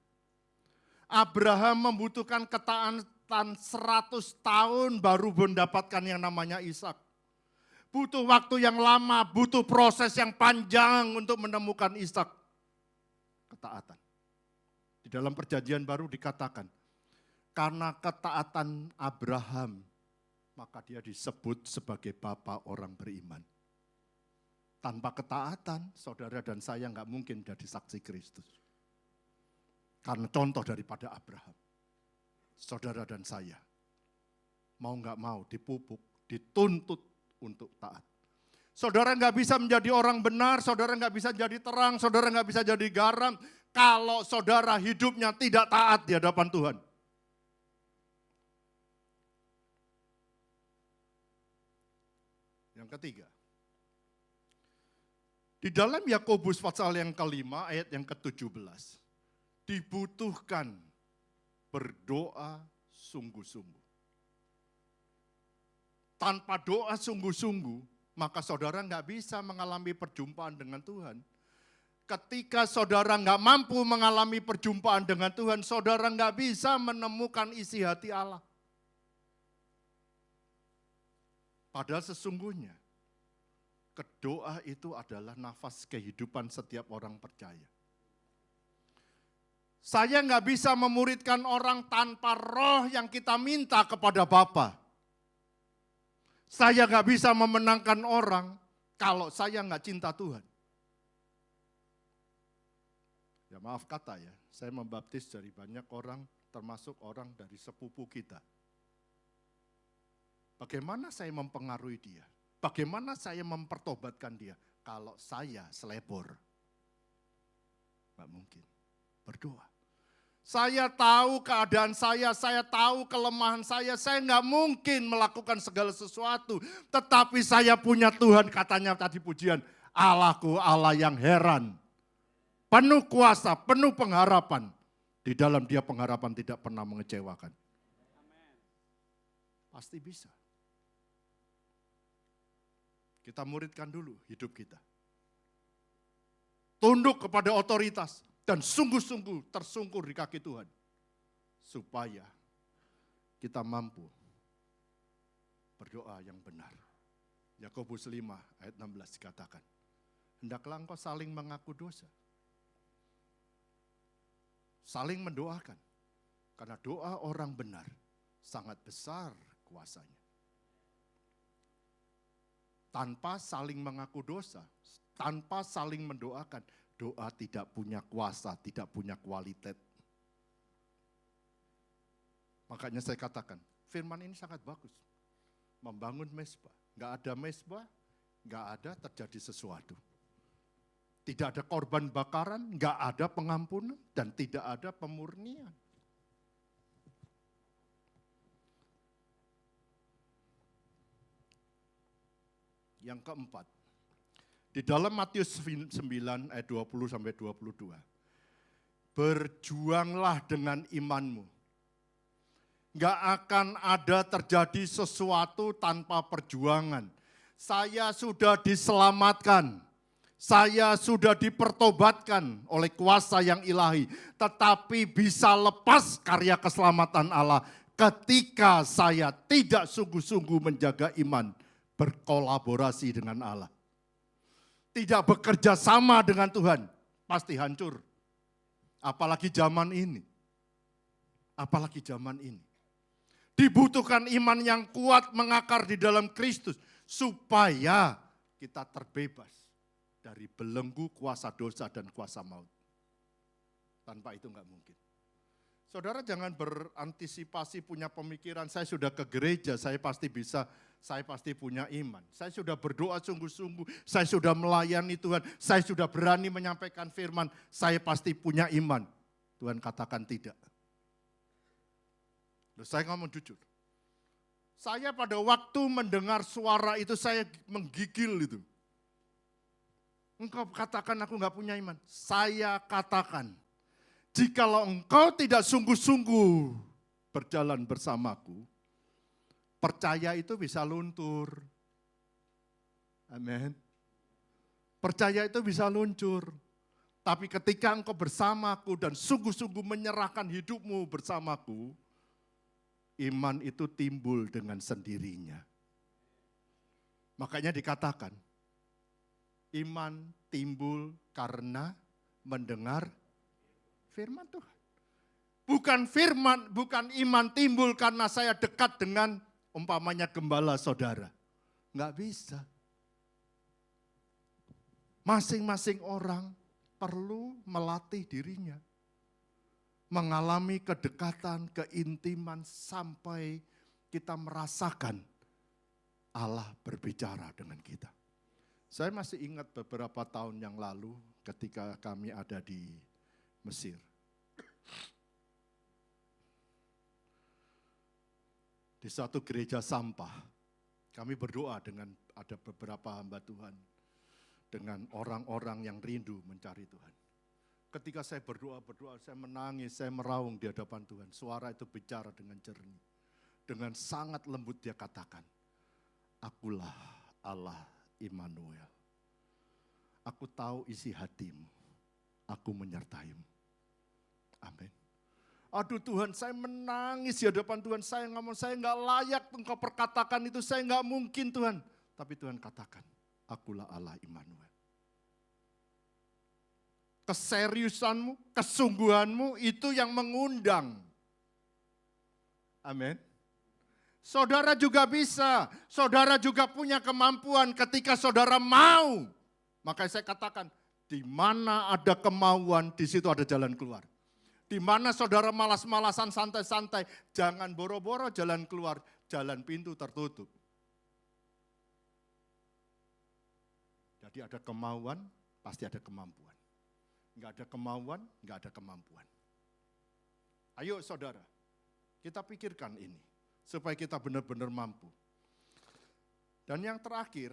Abraham membutuhkan ketaatan 100 tahun baru mendapatkan yang namanya Ishak. Butuh waktu yang lama, butuh proses yang panjang untuk menemukan Ishak. Ketaatan. Di dalam perjanjian baru dikatakan, karena ketaatan Abraham, maka dia disebut sebagai bapa orang beriman. Tanpa ketaatan, saudara dan saya nggak mungkin jadi saksi Kristus. Karena contoh daripada Abraham, saudara dan saya, mau nggak mau dipupuk, dituntut untuk taat. Saudara nggak bisa menjadi orang benar, saudara nggak bisa jadi terang, saudara nggak bisa jadi garam, kalau saudara hidupnya tidak taat di hadapan Tuhan. Yang ketiga, di dalam Yakobus pasal yang kelima ayat yang ke-17, dibutuhkan berdoa sungguh-sungguh. Tanpa doa sungguh-sungguh, maka saudara nggak bisa mengalami perjumpaan dengan Tuhan. Ketika saudara nggak mampu mengalami perjumpaan dengan Tuhan, saudara nggak bisa menemukan isi hati Allah. Padahal sesungguhnya, doa itu adalah nafas kehidupan setiap orang percaya. Saya nggak bisa memuridkan orang tanpa roh yang kita minta kepada Bapa. Saya nggak bisa memenangkan orang kalau saya nggak cinta Tuhan. Ya maaf kata ya, saya membaptis dari banyak orang, termasuk orang dari sepupu kita. Bagaimana saya mempengaruhi dia? Bagaimana saya mempertobatkan dia? Kalau saya selebor, nggak mungkin. Berdoa. Saya tahu keadaan saya tahu kelemahan saya nggak mungkin melakukan segala sesuatu. Tetapi saya punya Tuhan, katanya tadi pujian, Allahku Allah yang heran. Penuh kuasa, penuh pengharapan. Di dalam dia pengharapan tidak pernah mengecewakan. Pasti bisa. Kita muridkan dulu hidup kita. Tunduk kepada otoritas dan sungguh-sungguh tersungkur di kaki Tuhan. Supaya kita mampu berdoa yang benar. Yakobus 5 ayat 16 dikatakan, hendaklah engkau saling mengaku dosa. Saling mendoakan. Karena doa orang benar sangat besar kuasanya. Tanpa saling mengaku dosa, tanpa saling mendoakan, doa tidak punya kuasa, tidak punya kualitas. Makanya saya katakan, firman ini sangat bagus. Membangun mezbah. Enggak ada mezbah, enggak ada terjadi sesuatu. Tidak ada korban bakaran, enggak ada pengampunan, dan tidak ada pemurnian. Yang keempat, di dalam Matius 9 ayat 20 sampai 22. Berjuanglah dengan imanmu. Enggak akan ada terjadi sesuatu tanpa perjuangan. Saya sudah diselamatkan. Saya sudah dipertobatkan oleh kuasa yang ilahi. Tetapi bisa lepas karya keselamatan Allah ketika saya tidak sungguh-sungguh menjaga iman. Berkolaborasi dengan Allah. Tidak bekerja sama dengan Tuhan, pasti hancur. Apalagi zaman ini. Apalagi zaman ini. Dibutuhkan iman yang kuat mengakar di dalam Kristus. Supaya kita terbebas dari belenggu kuasa dosa dan kuasa maut. Tanpa itu enggak mungkin. Saudara jangan berantisipasi punya pemikiran, saya sudah ke gereja, saya pasti bisa, saya pasti punya iman. Saya sudah berdoa sungguh-sungguh, saya sudah melayani Tuhan, saya sudah berani menyampaikan firman, saya pasti punya iman. Tuhan katakan tidak. Loh, saya ngomong jujur. Saya pada waktu mendengar suara itu saya menggigil itu. Engkau katakan aku enggak punya iman. Saya katakan, jikalau engkau tidak sungguh-sungguh berjalan bersamaku, percaya itu bisa luntur. Amin. Percaya itu bisa luncur. Tapi ketika engkau bersamaku dan sungguh-sungguh menyerahkan hidupmu bersamaku, iman itu timbul dengan sendirinya. Makanya dikatakan, iman timbul karena mendengar firman Tuhan. Bukan iman timbul karena saya dekat dengan umpamanya gembala saudara. Enggak bisa. Masing-masing orang perlu melatih dirinya. Mengalami kedekatan, keintiman sampai kita merasakan Allah berbicara dengan kita. Saya masih ingat beberapa tahun yang lalu ketika kami ada di Mesir. Di satu gereja sampah, kami berdoa dengan ada beberapa hamba Tuhan, dengan orang-orang yang rindu mencari Tuhan. Ketika saya berdoa, saya menangis, saya meraung di hadapan Tuhan. Suara itu bicara dengan jernih. Dengan sangat lembut dia katakan, akulah Allah Immanuel. Aku tahu isi hatimu, aku menyertaimu. Amin. Aduh Tuhan, saya menangis di hadapan Tuhan. Saya ngomong, saya enggak layak engkau perkatakan itu, saya enggak mungkin Tuhan. Tapi Tuhan katakan, akulah Allah Immanuel. Keseriusanmu, kesungguhanmu itu yang mengundang. Amin. Saudara juga bisa, saudara juga punya kemampuan ketika saudara mau. Makanya saya katakan, di mana ada kemauan, di situ ada jalan keluar. Di mana saudara malas-malasan, santai-santai, jangan boro-boro jalan keluar, jalan pintu tertutup. Jadi ada kemauan, pasti ada kemampuan. Enggak ada kemauan, enggak ada kemampuan. Ayo saudara, kita pikirkan ini, supaya kita benar-benar mampu. Dan yang terakhir,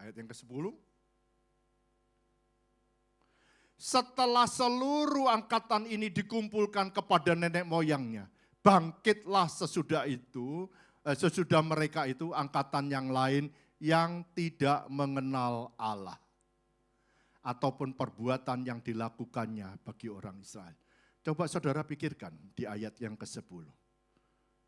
Ayat yang ke-10. Setelah seluruh angkatan ini dikumpulkan kepada nenek moyangnya, bangkitlah sesudah mereka itu angkatan yang lain yang tidak mengenal Allah. Ataupun perbuatan yang dilakukannya bagi orang Israel. Coba saudara pikirkan di ayat yang ke-10.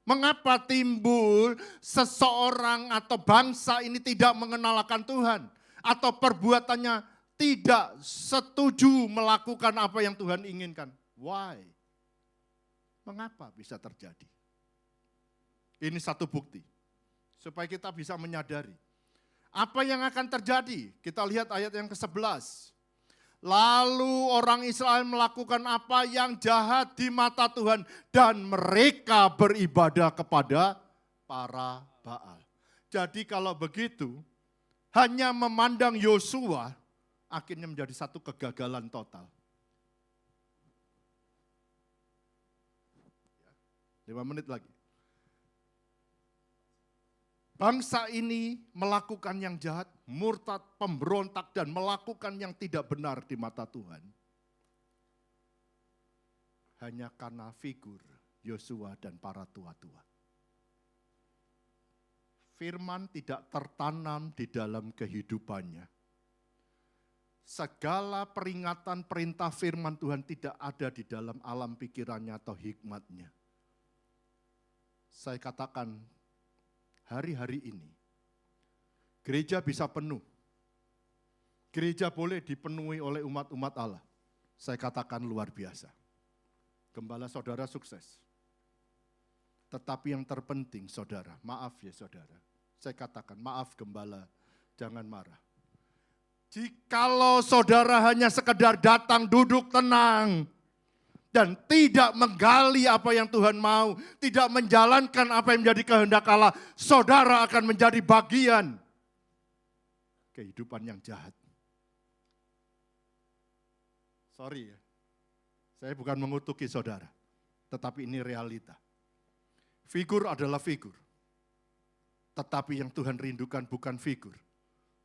Mengapa timbul seseorang atau bangsa ini tidak mengenal akan Tuhan? Atau perbuatannya tidak setuju melakukan apa yang Tuhan inginkan? Why? Mengapa bisa terjadi? Ini satu bukti. Supaya kita bisa menyadari. Apa yang akan terjadi? Kita lihat ayat yang ke-11. Lalu orang Israel melakukan apa yang jahat di mata Tuhan dan mereka beribadah kepada para Baal. Jadi kalau begitu, hanya memandang Yosua akhirnya menjadi satu kegagalan total. 5 menit lagi. Bangsa ini melakukan yang jahat, murtad, pemberontak, dan melakukan yang tidak benar di mata Tuhan. Hanya karena figur Yosua dan para tua-tua. Firman tidak tertanam di dalam kehidupannya. Segala peringatan perintah firman Tuhan tidak ada di dalam alam pikirannya atau hikmatnya. Saya katakan, hari-hari ini, gereja bisa penuh. Gereja boleh dipenuhi oleh umat-umat Allah. Saya katakan luar biasa. Gembala saudara sukses. Tetapi yang terpenting saudara, maaf ya saudara. Saya katakan maaf gembala, jangan marah. Jikalau saudara hanya sekedar datang duduk tenang, dan tidak menggali apa yang Tuhan mau, tidak menjalankan apa yang menjadi kehendak Allah, saudara akan menjadi bagian kehidupan yang jahat. Sorry ya, saya bukan mengutuki saudara, tetapi ini realita. Figur adalah figur, tetapi yang Tuhan rindukan bukan figur,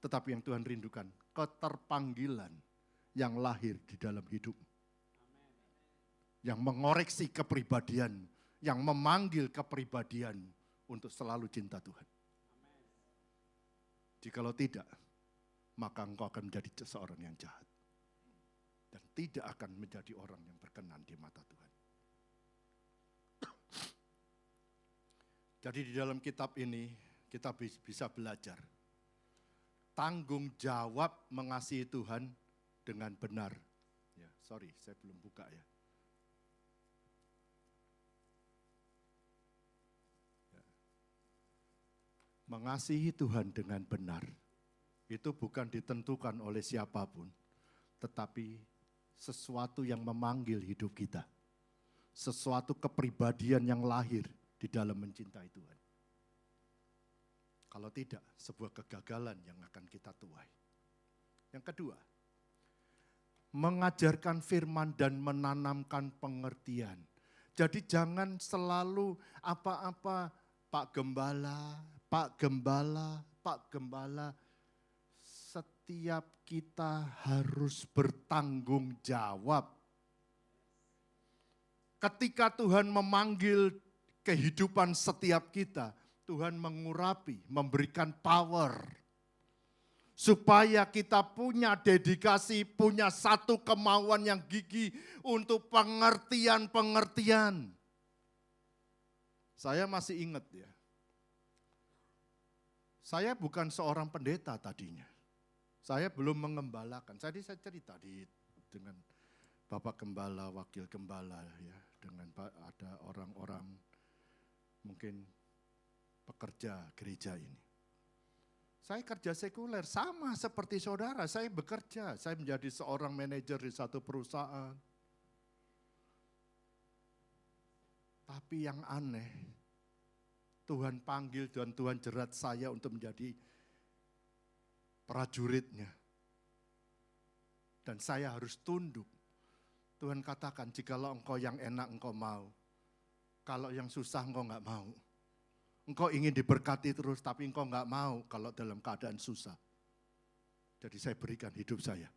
tetapi yang Tuhan rindukan keterpanggilan yang lahir di dalam hidup. Yang mengoreksi kepribadian, yang memanggil kepribadian untuk selalu cinta Tuhan. Jikalau tidak, maka engkau akan menjadi seseorang yang jahat. Dan tidak akan menjadi orang yang berkenan di mata Tuhan. Jadi di dalam kitab ini kita bisa belajar. Tanggung jawab mengasihi Tuhan dengan benar. Ya, sorry, saya belum buka ya. Mengasihi Tuhan dengan benar, itu bukan ditentukan oleh siapapun, tetapi sesuatu yang memanggil hidup kita. Sesuatu kepribadian yang lahir di dalam mencintai Tuhan. Kalau tidak, sebuah kegagalan yang akan kita tuai. Yang kedua, mengajarkan firman dan menanamkan pengertian. Jadi jangan selalu apa-apa Pak Gembala, Pak Gembala, Pak Gembala, setiap kita harus bertanggung jawab. Ketika Tuhan memanggil kehidupan setiap kita, Tuhan mengurapi, memberikan power. Supaya kita punya dedikasi, punya satu kemauan yang gigih untuk pengertian-pengertian. Saya masih ingat ya. Saya bukan seorang pendeta tadinya. Saya belum mengembalakan. Tadi saya cerita dengan Bapak Gembala, Wakil Gembala, ya, dengan ada orang-orang mungkin pekerja gereja ini. Saya kerja sekuler, sama seperti saudara. Saya bekerja, saya menjadi seorang manajer di satu perusahaan. Tapi yang aneh, Tuhan panggil dan Tuhan jerat saya untuk menjadi prajuritnya. Dan saya harus tunduk. Tuhan katakan, jikalau engkau yang enak engkau mau. Kalau yang susah engkau enggak mau. Engkau ingin diberkati terus tapi engkau enggak mau kalau dalam keadaan susah. Jadi saya berikan hidup saya.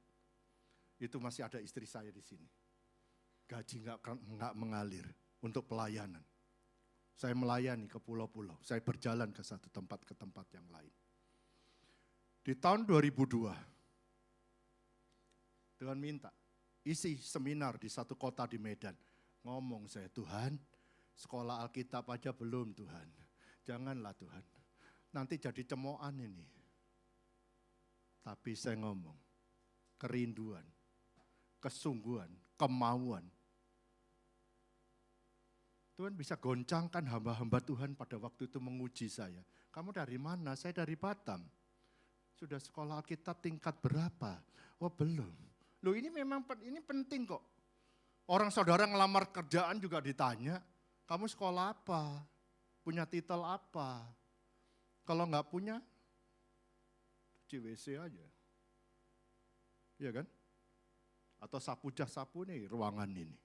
Itu masih ada istri saya di sini. Gaji nggak mengalir untuk pelayanan. Saya melayani ke pulau-pulau. Saya berjalan ke satu tempat ke tempat yang lain. Di tahun 2002, Tuhan minta isi seminar di satu kota di Medan. Ngomong saya, Tuhan, sekolah Alkitab aja belum Tuhan. Janganlah Tuhan, nanti jadi cemoohan ini. Tapi saya ngomong, kerinduan, kesungguhan, kemauan. Tuhan bisa goncangkan hamba-hamba Tuhan pada waktu itu menguji saya. Kamu dari mana? Saya dari Batam. Sudah sekolah Alkitab tingkat berapa? Oh belum. Loh ini memang ini penting kok. Orang saudara ngelamar kerjaan juga ditanya, kamu sekolah apa? Punya titel apa? Kalau nggak punya, cuci WC aja. Iya kan? Atau sapu jas sapu nih ruangan ini.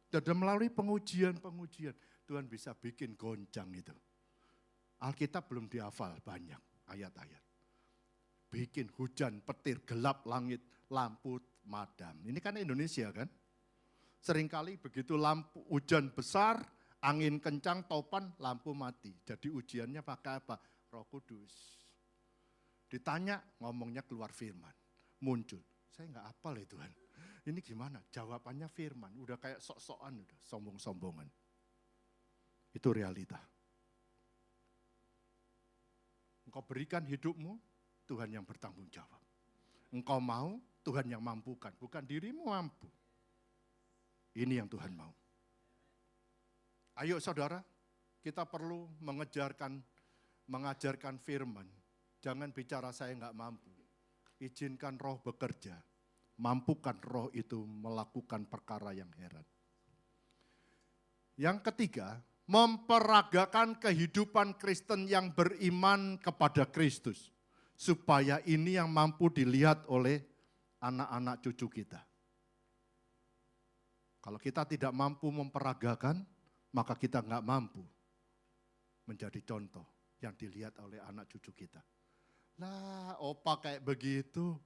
Dan melalui pengujian-pengujian, Tuhan bisa bikin goncang itu. Alkitab belum dihafal banyak ayat-ayat. Bikin hujan, petir, gelap langit, lampu madam. Ini kan Indonesia kan? Seringkali begitu lampu hujan besar, angin kencang, topan, lampu mati. Jadi ujiannya pakai apa? Roh Kudus. Ditanya, ngomongnya keluar firman. Muncul. Saya nggak hafal ya Tuhan. Ini gimana? Jawabannya firman. Udah kayak sok-sokan, udah sombong-sombongan. Itu realita. Engkau berikan hidupmu, Tuhan yang bertanggung jawab. Engkau mau, Tuhan yang mampukan. Bukan dirimu mampu. Ini yang Tuhan mau. Ayo saudara, kita perlu mengajarkan firman. Jangan bicara saya nggak mampu. Izinkan roh bekerja. Mampukan roh itu melakukan perkara yang heran. Yang ketiga, memperagakan kehidupan Kristen yang beriman kepada Kristus. Supaya ini yang mampu dilihat oleh anak-anak cucu kita. Kalau kita tidak mampu memperagakan, maka kita nggak mampu menjadi contoh yang dilihat oleh anak cucu kita. Lah, opa kayak begitu.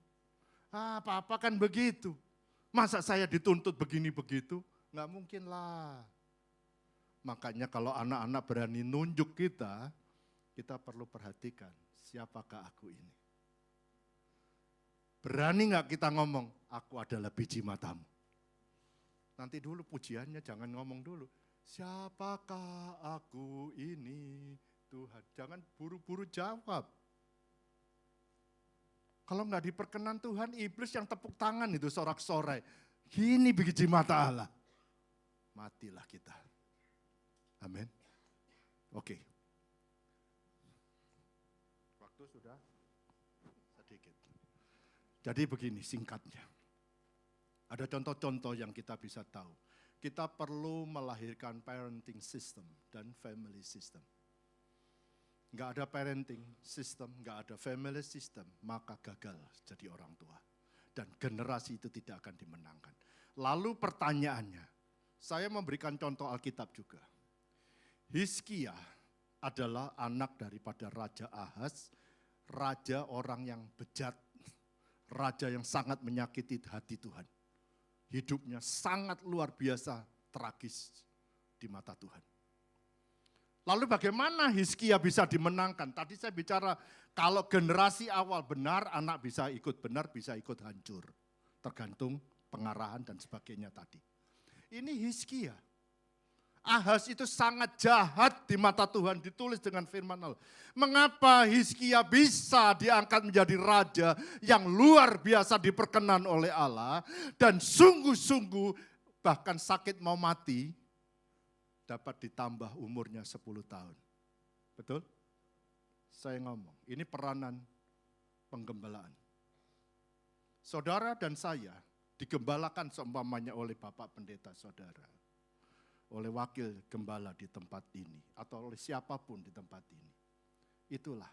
Papa kan begitu. Masa saya dituntut begini begitu? Nggak mungkin lah. Makanya kalau anak-anak berani nunjuk kita perlu perhatikan siapakah aku ini. Berani nggak kita ngomong, aku adalah biji matamu. Nanti dulu pujiannya jangan ngomong dulu. Siapakah aku ini Tuhan? Jangan buru-buru jawab. Kalau nggak diperkenan Tuhan, iblis yang tepuk tangan itu sorak-sorai. Ini biji mata Allah. Matilah kita. Amin. Oke. Waktu sudah sedikit. Jadi begini singkatnya. Ada contoh-contoh yang kita bisa tahu. Kita perlu melahirkan parenting system dan family system. Nggak ada parenting system, nggak ada family system, maka gagal jadi orang tua. Dan generasi itu tidak akan dimenangkan. Lalu pertanyaannya, saya memberikan contoh Alkitab juga. Hizkia adalah anak daripada Raja Ahaz, raja orang yang bejat, raja yang sangat menyakiti hati Tuhan. Hidupnya sangat luar biasa tragis di mata Tuhan. Lalu bagaimana Hizkia bisa dimenangkan? Tadi saya bicara kalau generasi awal benar, anak bisa ikut benar, bisa ikut hancur. Tergantung pengarahan dan sebagainya tadi. Ini Hizkia. Ahaz itu sangat jahat di mata Tuhan, ditulis dengan firman Allah. Mengapa Hizkia bisa diangkat menjadi raja yang luar biasa diperkenan oleh Allah. Dan sungguh-sungguh bahkan sakit mau mati, dapat ditambah umurnya 10 tahun. Betul? Saya ngomong, ini peranan penggembalaan. Saudara dan saya digembalakan seumpamanya oleh Bapak Pendeta Saudara. Oleh wakil gembala di tempat ini. Atau oleh siapapun di tempat ini. Itulah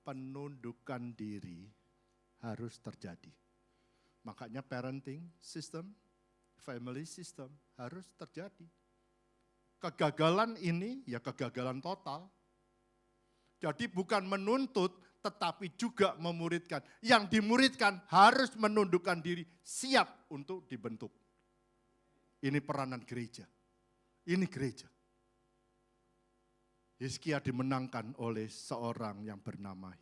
penundukan diri harus terjadi. Makanya parenting system, family system harus terjadi. Kegagalan ini ya kegagalan total. Jadi bukan menuntut, tetapi juga memuridkan. Yang dimuridkan harus menundukkan diri, siap untuk dibentuk. Ini peranan gereja. Ini gereja. Hizkia dimenangkan oleh seorang yang bernama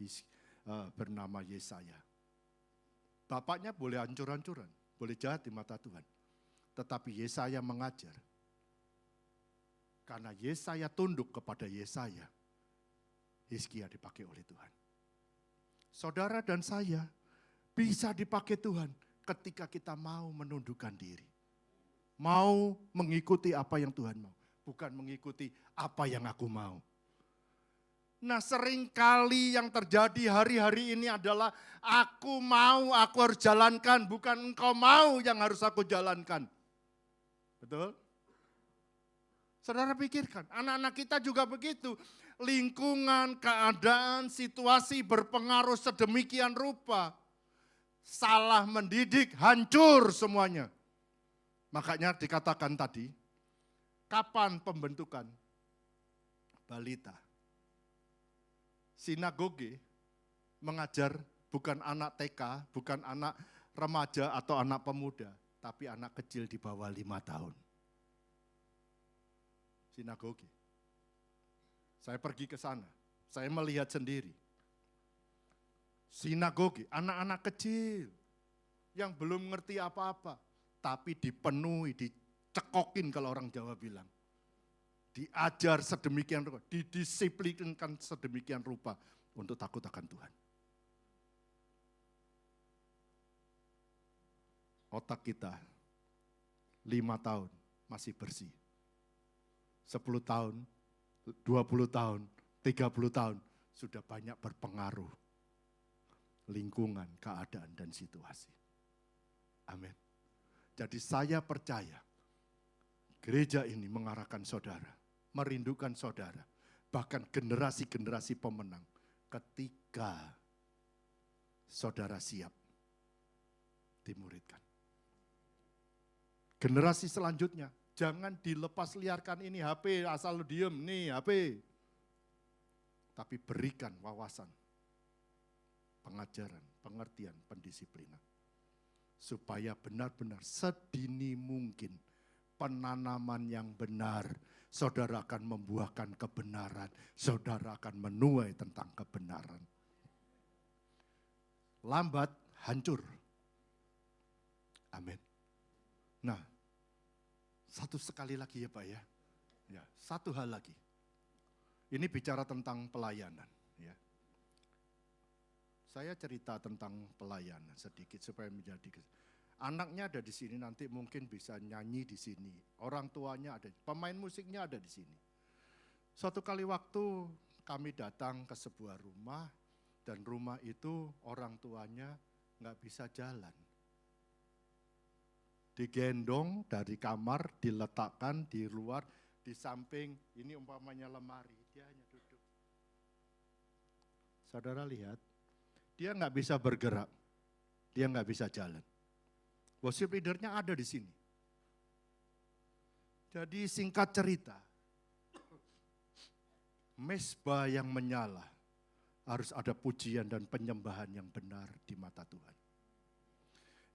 Yesaya. Bapaknya boleh hancur-hancuran, boleh jahat di mata Tuhan. Tetapi Yesaya mengajar. Karena Yesaya tunduk kepada Yesaya, Hizkia dipakai oleh Tuhan. Saudara dan saya bisa dipakai Tuhan ketika kita mau menundukkan diri. Mau mengikuti apa yang Tuhan mau, bukan mengikuti apa yang aku mau. Nah, seringkali yang terjadi hari-hari ini adalah aku mau, aku harus jalankan, bukan engkau mau yang harus aku jalankan. Betul? Saudara pikirkan, anak-anak kita juga begitu. Lingkungan, keadaan, situasi berpengaruh sedemikian rupa. Salah mendidik, hancur semuanya. Makanya dikatakan tadi, kapan pembentukan? Balita. Sinagoge mengajar bukan anak TK, bukan anak remaja atau anak pemuda, tapi anak kecil di bawah 5 tahun. Sinagoge. Saya pergi ke sana, saya melihat sendiri. Sinagoge, anak-anak kecil yang belum ngerti apa-apa, tapi dipenuhi, dicekokin kalau orang Jawa bilang. Diajar sedemikian rupa, didisiplinkan sedemikian rupa untuk takut akan Tuhan. Otak kita 5 tahun masih bersih. 10 tahun, 20 tahun, 30 tahun sudah banyak berpengaruh. Lingkungan, keadaan, dan situasi. Amin. Jadi saya percaya gereja ini mengarahkan saudara, merindukan saudara, bahkan generasi-generasi pemenang ketika saudara siap dimuridkan. Generasi selanjutnya, jangan dilepas liarkan ini HP, asal lu diem, nih HP. Tapi berikan wawasan, pengajaran, pengertian, pendisiplinan. Supaya benar-benar sedini mungkin penanaman yang benar, saudara akan membuahkan kebenaran, saudara akan menuai tentang kebenaran. Lambat, hancur. Amin. Nah, satu sekali lagi ya Pak ya. Ya, satu hal lagi. Ini bicara tentang pelayanan. Ya. Saya cerita tentang pelayanan sedikit supaya menjadi. Anaknya ada di sini, nanti mungkin bisa nyanyi di sini. Orang tuanya ada, pemain musiknya ada di sini. Suatu kali waktu kami datang ke sebuah rumah, dan rumah itu orang tuanya nggak bisa jalan. Digendong dari kamar, diletakkan di luar, di samping, ini umpamanya lemari, dia hanya duduk. Saudara lihat, dia nggak bisa bergerak, dia nggak bisa jalan. Worship leadernya ada di sini. Jadi singkat cerita, mezbah yang menyala harus ada pujian dan penyembahan yang benar di mata Tuhan.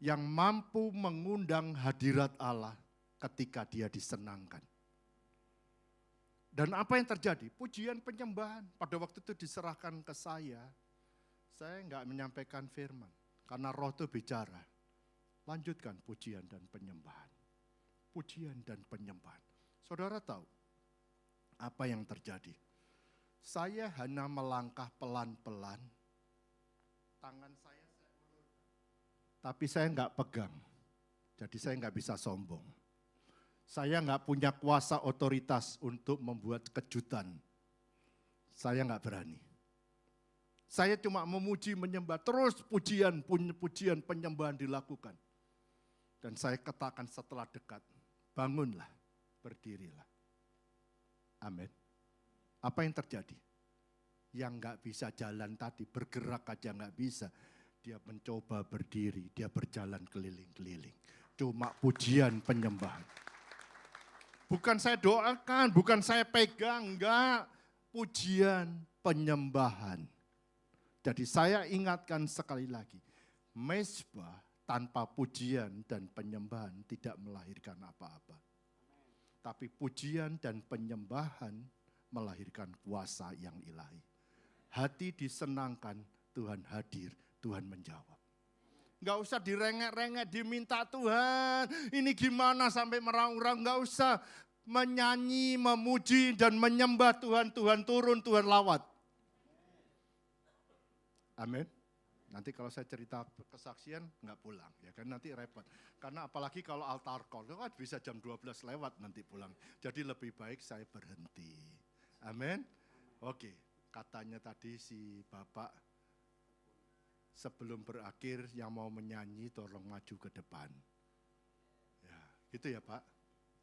Yang mampu mengundang hadirat Allah ketika dia disenangkan. Dan apa yang terjadi? Pujian penyembahan pada waktu itu diserahkan ke saya enggak menyampaikan firman. Karena roh itu bicara. Lanjutkan pujian dan penyembahan. Pujian dan penyembahan. Saudara tahu apa yang terjadi? Saya hanya melangkah pelan-pelan. Tangan saya ulurkan. Tapi saya enggak pegang. Jadi saya enggak bisa sombong. Saya enggak punya kuasa otoritas untuk membuat kejutan. Saya enggak berani. Saya cuma memuji, menyembah, terus pujian penyembahan dilakukan. Dan saya katakan setelah dekat, bangunlah, berdirilah. Amin. Apa yang terjadi? Yang enggak bisa jalan tadi, bergerak aja enggak bisa. Dia mencoba berdiri, dia berjalan keliling-keliling. Cuma pujian penyembahan. Bukan saya doakan, bukan saya pegang, enggak. Pujian penyembahan. Jadi saya ingatkan sekali lagi, mezbah tanpa pujian dan penyembahan tidak melahirkan apa-apa. Tapi pujian dan penyembahan melahirkan kuasa yang ilahi. Hati disenangkan, Tuhan hadir, Tuhan menjawab. Enggak usah direngek-rengek, diminta Tuhan, ini gimana sampai meraung-raung, enggak usah. Menyanyi, memuji dan menyembah Tuhan, Tuhan turun, Tuhan lawat. Amin. Nanti kalau saya cerita kesaksian enggak pulang, ya kan nanti repot. Karena apalagi kalau altar call, itu kan bisa jam 12 lewat nanti pulang. Jadi lebih baik saya berhenti. Amin. Oke, katanya tadi si Bapak sebelum berakhir yang mau menyanyi tolong maju ke depan. Ya, gitu ya Pak.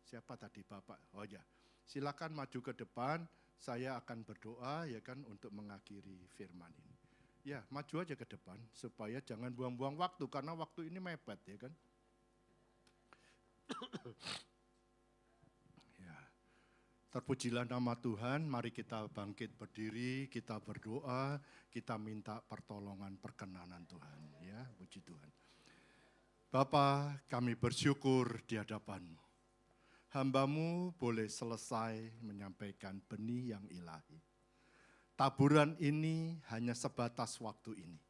Siapa tadi Bapak? Oh ya, silakan maju ke depan. Saya akan berdoa ya kan untuk mengakhiri firman ini. Ya, maju aja ke depan supaya jangan buang-buang waktu karena waktu ini mepet ya kan. Ya. Terpujilah nama Tuhan, mari kita bangkit berdiri, kita berdoa, kita minta pertolongan perkenanan Tuhan ya, puji Tuhan. Bapa, kami bersyukur di hadapan-Mu. Hamba-Mu boleh selesai menyampaikan benih yang ilahi. Taburan ini hanya sebatas waktu ini.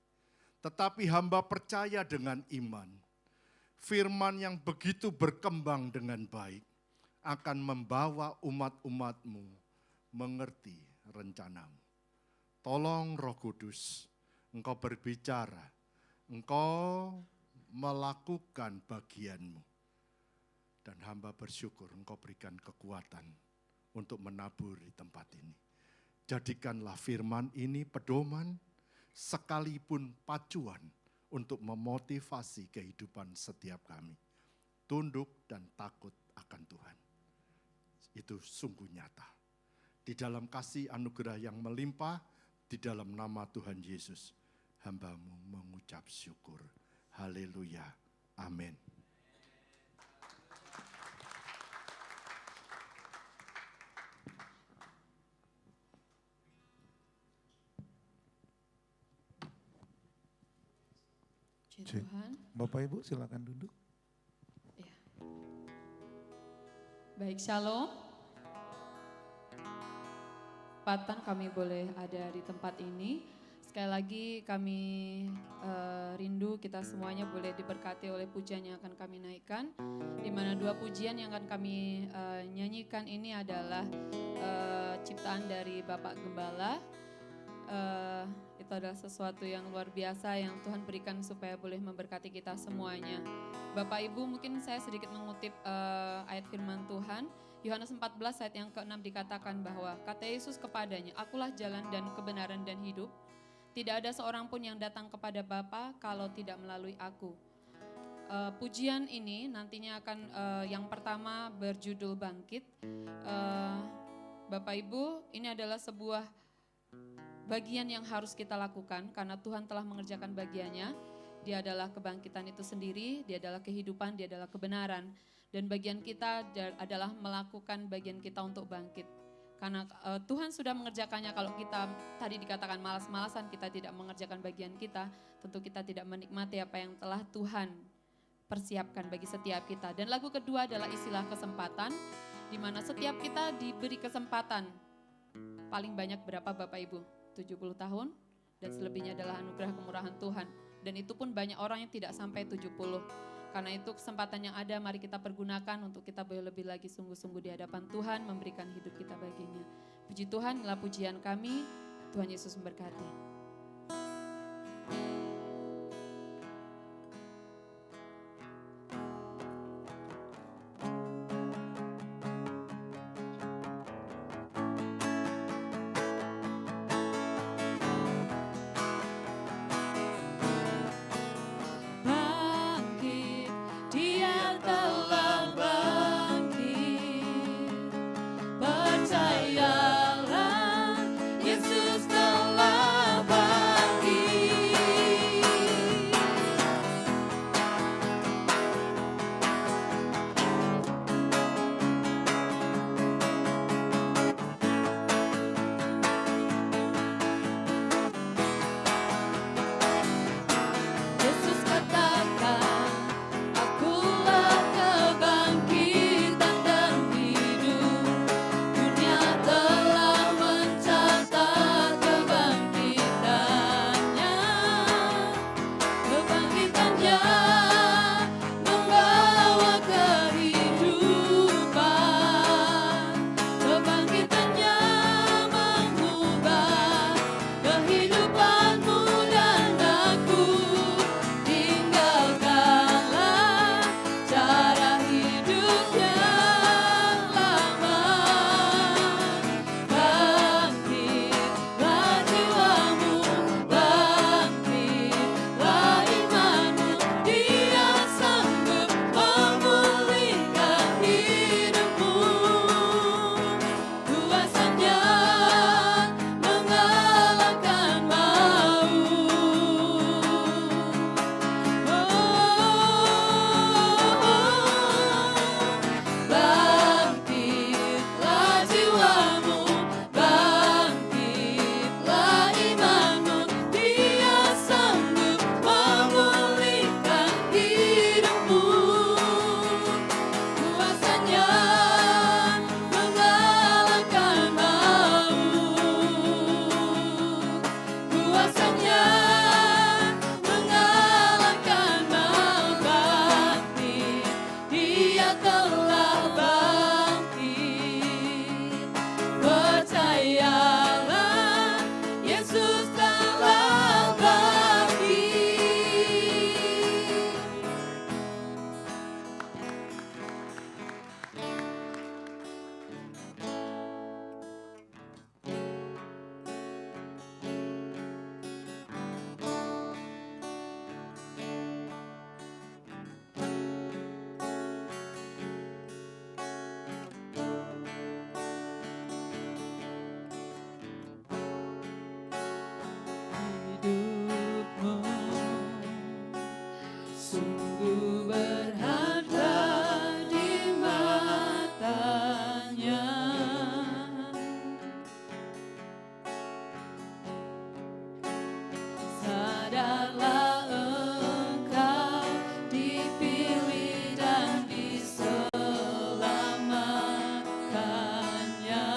Tetapi hamba percaya dengan iman, firman yang begitu berkembang dengan baik akan membawa umat-umat-Mu mengerti rencana-Mu. Tolong Roh Kudus, Engkau berbicara, Engkau melakukan bagian-Mu. Dan hamba bersyukur Engkau berikan kekuatan untuk menabur di tempat ini. Jadikanlah firman ini pedoman, sekalipun pacuan untuk memotivasi kehidupan setiap kami. Tunduk dan takut akan Tuhan. Itu sungguh nyata. Di dalam kasih anugerah yang melimpah, di dalam nama Tuhan Yesus, hamba-Mu mengucap syukur. Haleluya. Amin. Puji Tuhan. Bapak Ibu silakan duduk. Ya. Baik, shalom. Kesempatan kami boleh ada di tempat ini. Sekali lagi kami rindu kita semuanya boleh diberkati oleh pujian yang akan kami naikkan. Di mana dua pujian yang akan kami nyanyikan ini adalah ciptaan dari Bapak Gembala. Itu adalah sesuatu yang luar biasa yang Tuhan berikan supaya boleh memberkati kita semuanya. Bapak Ibu, mungkin saya sedikit mengutip ayat firman Tuhan. Yohanes 14 ayat yang ke-6 dikatakan bahwa kata Yesus kepadanya, "Akulah jalan dan kebenaran dan hidup. Tidak ada seorang pun yang datang kepada Bapa kalau tidak melalui aku." Pujian ini nantinya akan yang pertama berjudul Bangkit. Bapak Ibu, ini adalah sebuah bagian yang harus kita lakukan karena Tuhan telah mengerjakan bagiannya. Dia adalah kebangkitan itu sendiri, dia adalah kehidupan, dia adalah kebenaran. Dan bagian kita adalah melakukan bagian kita untuk bangkit. Karena Tuhan sudah mengerjakannya. Kalau kita tadi dikatakan malas-malasan, kita tidak mengerjakan bagian kita, tentu kita tidak menikmati apa yang telah Tuhan persiapkan bagi setiap kita. Dan lagu kedua adalah istilah kesempatan, di mana setiap kita diberi kesempatan. Paling banyak berapa Bapak Ibu? 70 tahun, dan selebihnya adalah anugerah kemurahan Tuhan. Dan itu pun banyak orang yang tidak sampai 70. Karena itu kesempatan yang ada, mari kita pergunakan untuk kita boleh lebih lagi sungguh-sungguh di hadapan Tuhan, memberikan hidup kita baginya. Puji Tuhan, inilah pujian kami. Tuhan Yesus memberkati. Bangkit, Dia telah bangkit. Percayalah, Yesus telah telah bangkit. Percayalah, Yesus telah bangkit. Hidupmu sungguh berharga di matanya. Sadarlah engkau dipilih dan diselamatkannya.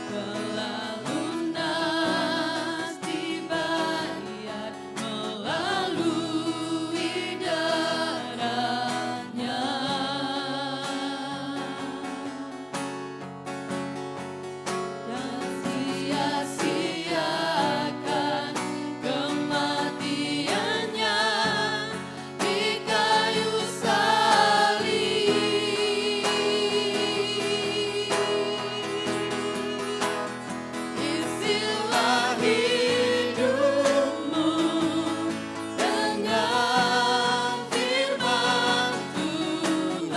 Telah lunas dibayar melalui darahnya. Dan sia-siakan kematiannya di kayu salib. Isilah hidupmu dengan firman Tuhan.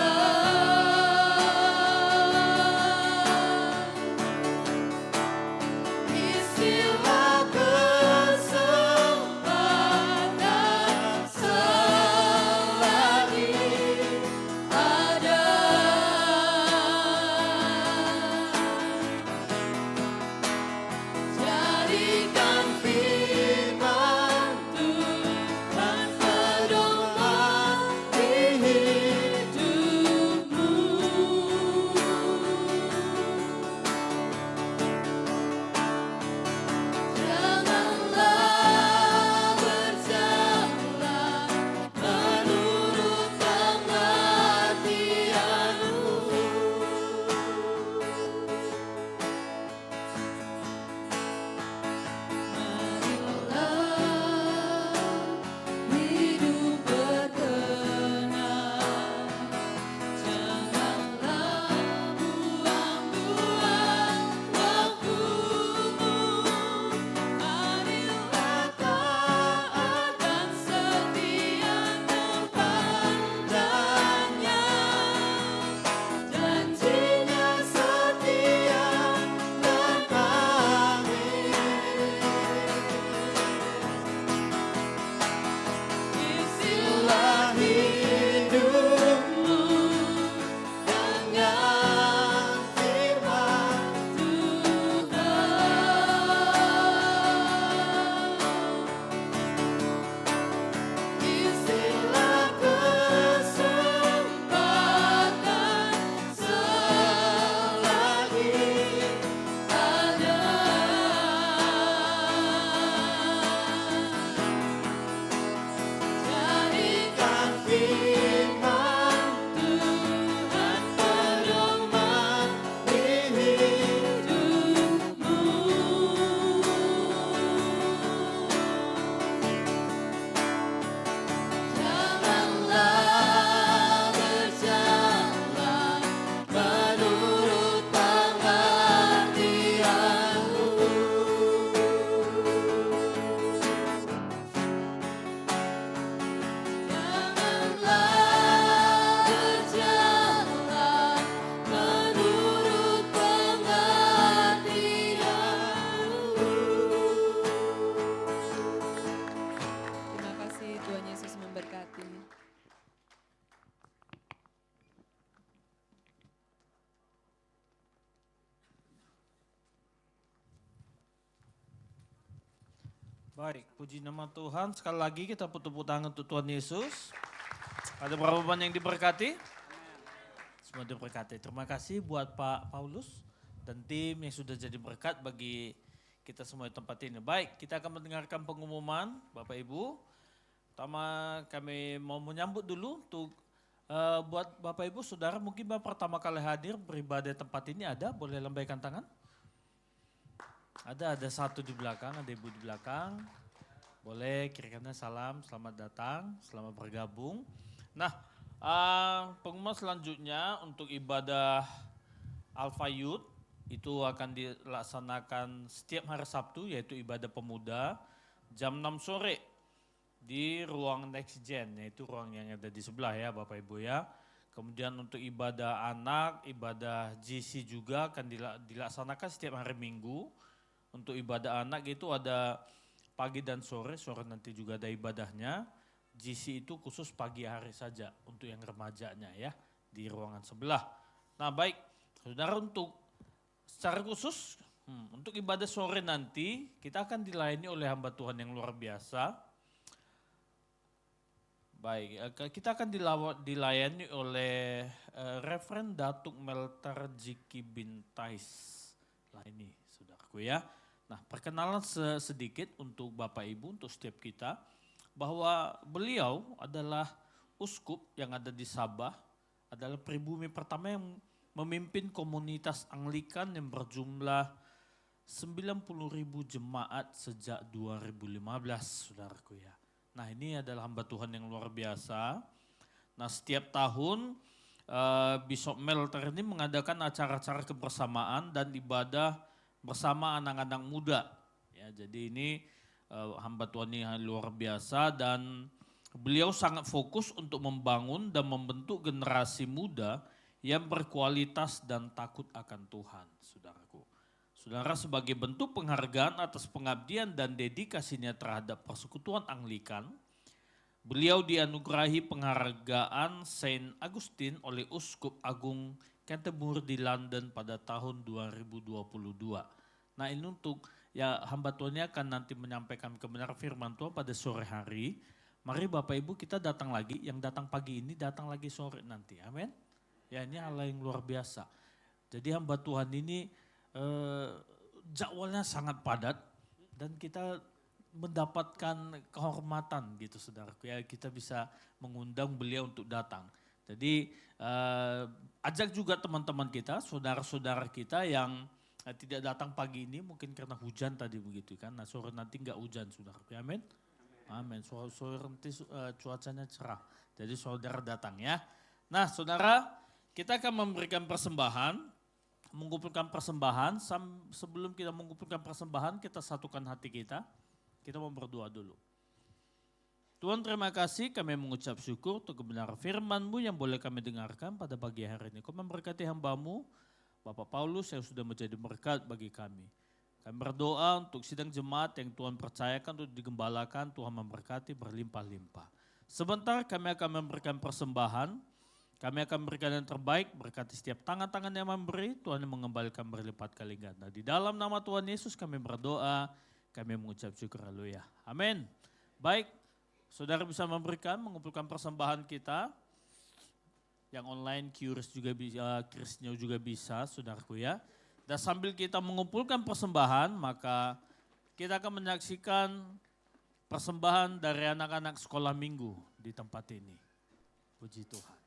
Isilah kesempatan selagi ada. Jadikan firman Tuhan pedoman di hidupmu. Janganlah berjalan menurut pengertianmu. Marilah hidup berkenan, janganlah buang-buang waktumu. Marilah taat dan setia kepadanya, janjinya setia dan amin. Isilah hidupmu dengan firman Tuhan. Isilah kesempatan selagi ada. Jadikan firman Tuhan pedoman di hidupmu. Janganlah berjalan menurut pengertianmu. Janganlah berjalan menurut pengertianmu. Terima kasih, Tuhan Yesus memberkati. Baik, puji nama Tuhan. Sekali lagi kita tepuk tangan untuk Tuhan Yesus. Ada berapa banyak yang diberkati? Semua diberkati. Terima kasih buat Pak Paulus dan tim yang sudah jadi berkat bagi kita semua di tempat ini. Baik, kita akan mendengarkan pengumuman Bapak Ibu. Pertama kami mau menyambut dulu untuk buat Bapak Ibu Saudara mungkin Bapak pertama kali hadir beribadah tempat ini ada, boleh lambaikan tangan. Ada satu di belakang, ada ibu di belakang. Boleh kirikannya salam, selamat datang, selamat bergabung. Nah, pengumuman selanjutnya untuk ibadah Alpha Youth itu akan dilaksanakan setiap hari Sabtu yaitu ibadah pemuda jam 6 sore di ruang Next Gen, yaitu ruang yang ada di sebelah ya Bapak Ibu ya. Kemudian untuk ibadah anak, ibadah GC juga akan dilaksanakan setiap hari Minggu. Untuk ibadah anak itu ada pagi dan sore nanti juga ada ibadahnya. GC itu khusus pagi hari saja untuk yang remajanya ya di ruangan sebelah. Nah baik, saudara untuk secara khusus untuk ibadah sore nanti kita akan dilayani oleh hamba Tuhan yang luar biasa. Baik, kita akan dilayani oleh Reverend Datuk Melter Jiki Bintais. Lah ini saudaraku ya. Nah perkenalan sedikit untuk Bapak Ibu, untuk setiap kita. Bahwa beliau adalah uskup yang ada di Sabah, adalah pribumi pertama yang memimpin komunitas Anglikan yang berjumlah 90.000 jemaat sejak 2015 saudaraku ya. Nah ini adalah hamba Tuhan yang luar biasa. Nah setiap tahun Bishop Melter ini mengadakan acara-acara kebersamaan dan ibadah bersama anak-anak muda. Ya, jadi ini hamba Tuhan yang luar biasa dan beliau sangat fokus untuk membangun dan membentuk generasi muda yang berkualitas dan takut akan Tuhan, saudaraku. Saudara, sebagai bentuk penghargaan atas pengabdian dan dedikasinya terhadap persekutuan Anglikan, beliau dianugerahi penghargaan Saint Augustine oleh Uskup Agung Canterbury di London pada tahun 2022. Nah ini untuk ya hamba Tuhan akan nanti menyampaikan kebenaran firman Tuhan pada sore hari. Mari Bapak Ibu kita datang lagi, yang datang pagi ini datang lagi sore nanti, amin. Ya ini hal yang luar biasa. Jadi hamba Tuhan ini jadwalnya sangat padat dan kita mendapatkan kehormatan gitu saudaraku ya, kita bisa mengundang beliau untuk datang. Jadi ajak juga teman-teman kita, saudara-saudara kita yang tidak datang pagi ini mungkin karena hujan tadi begitu kan. Nah sore nanti enggak hujan saudaraku, amin. Amin, sore nanti cuacanya cerah. Jadi saudara datang ya. Nah saudara, kita akan memberikan persembahan, mengumpulkan persembahan. Sebelum kita mengumpulkan persembahan, kita satukan hati kita. Kita mau berdoa dulu. Tuhan terima kasih, kami mengucap syukur untuk kebenaran firman-Mu yang boleh kami dengarkan pada pagi hari ini. Kau memberkati hamba-Mu, Bapak Paulus yang sudah menjadi berkat bagi kami. Kami berdoa untuk sidang jemaat yang Tuhan percayakan untuk digembalakan, Tuhan memberkati berlimpah-limpah. Sebentar kami akan memberikan persembahan, kami akan memberikan yang terbaik, berkati setiap tangan-tangan yang memberi, Tuhan yang mengembalikan berlipat kali ganda. Di dalam nama Tuhan Yesus kami berdoa, kami mengucap syukur, haleluya. Amin. Baik, saudara bisa memberikan, mengumpulkan persembahan kita. Yang online, QRIS juga bisa, QRIS-nya juga bisa, saudaraku ya. Dan sambil kita mengumpulkan persembahan, maka kita akan menyaksikan persembahan dari anak-anak sekolah minggu di tempat ini. Puji Tuhan.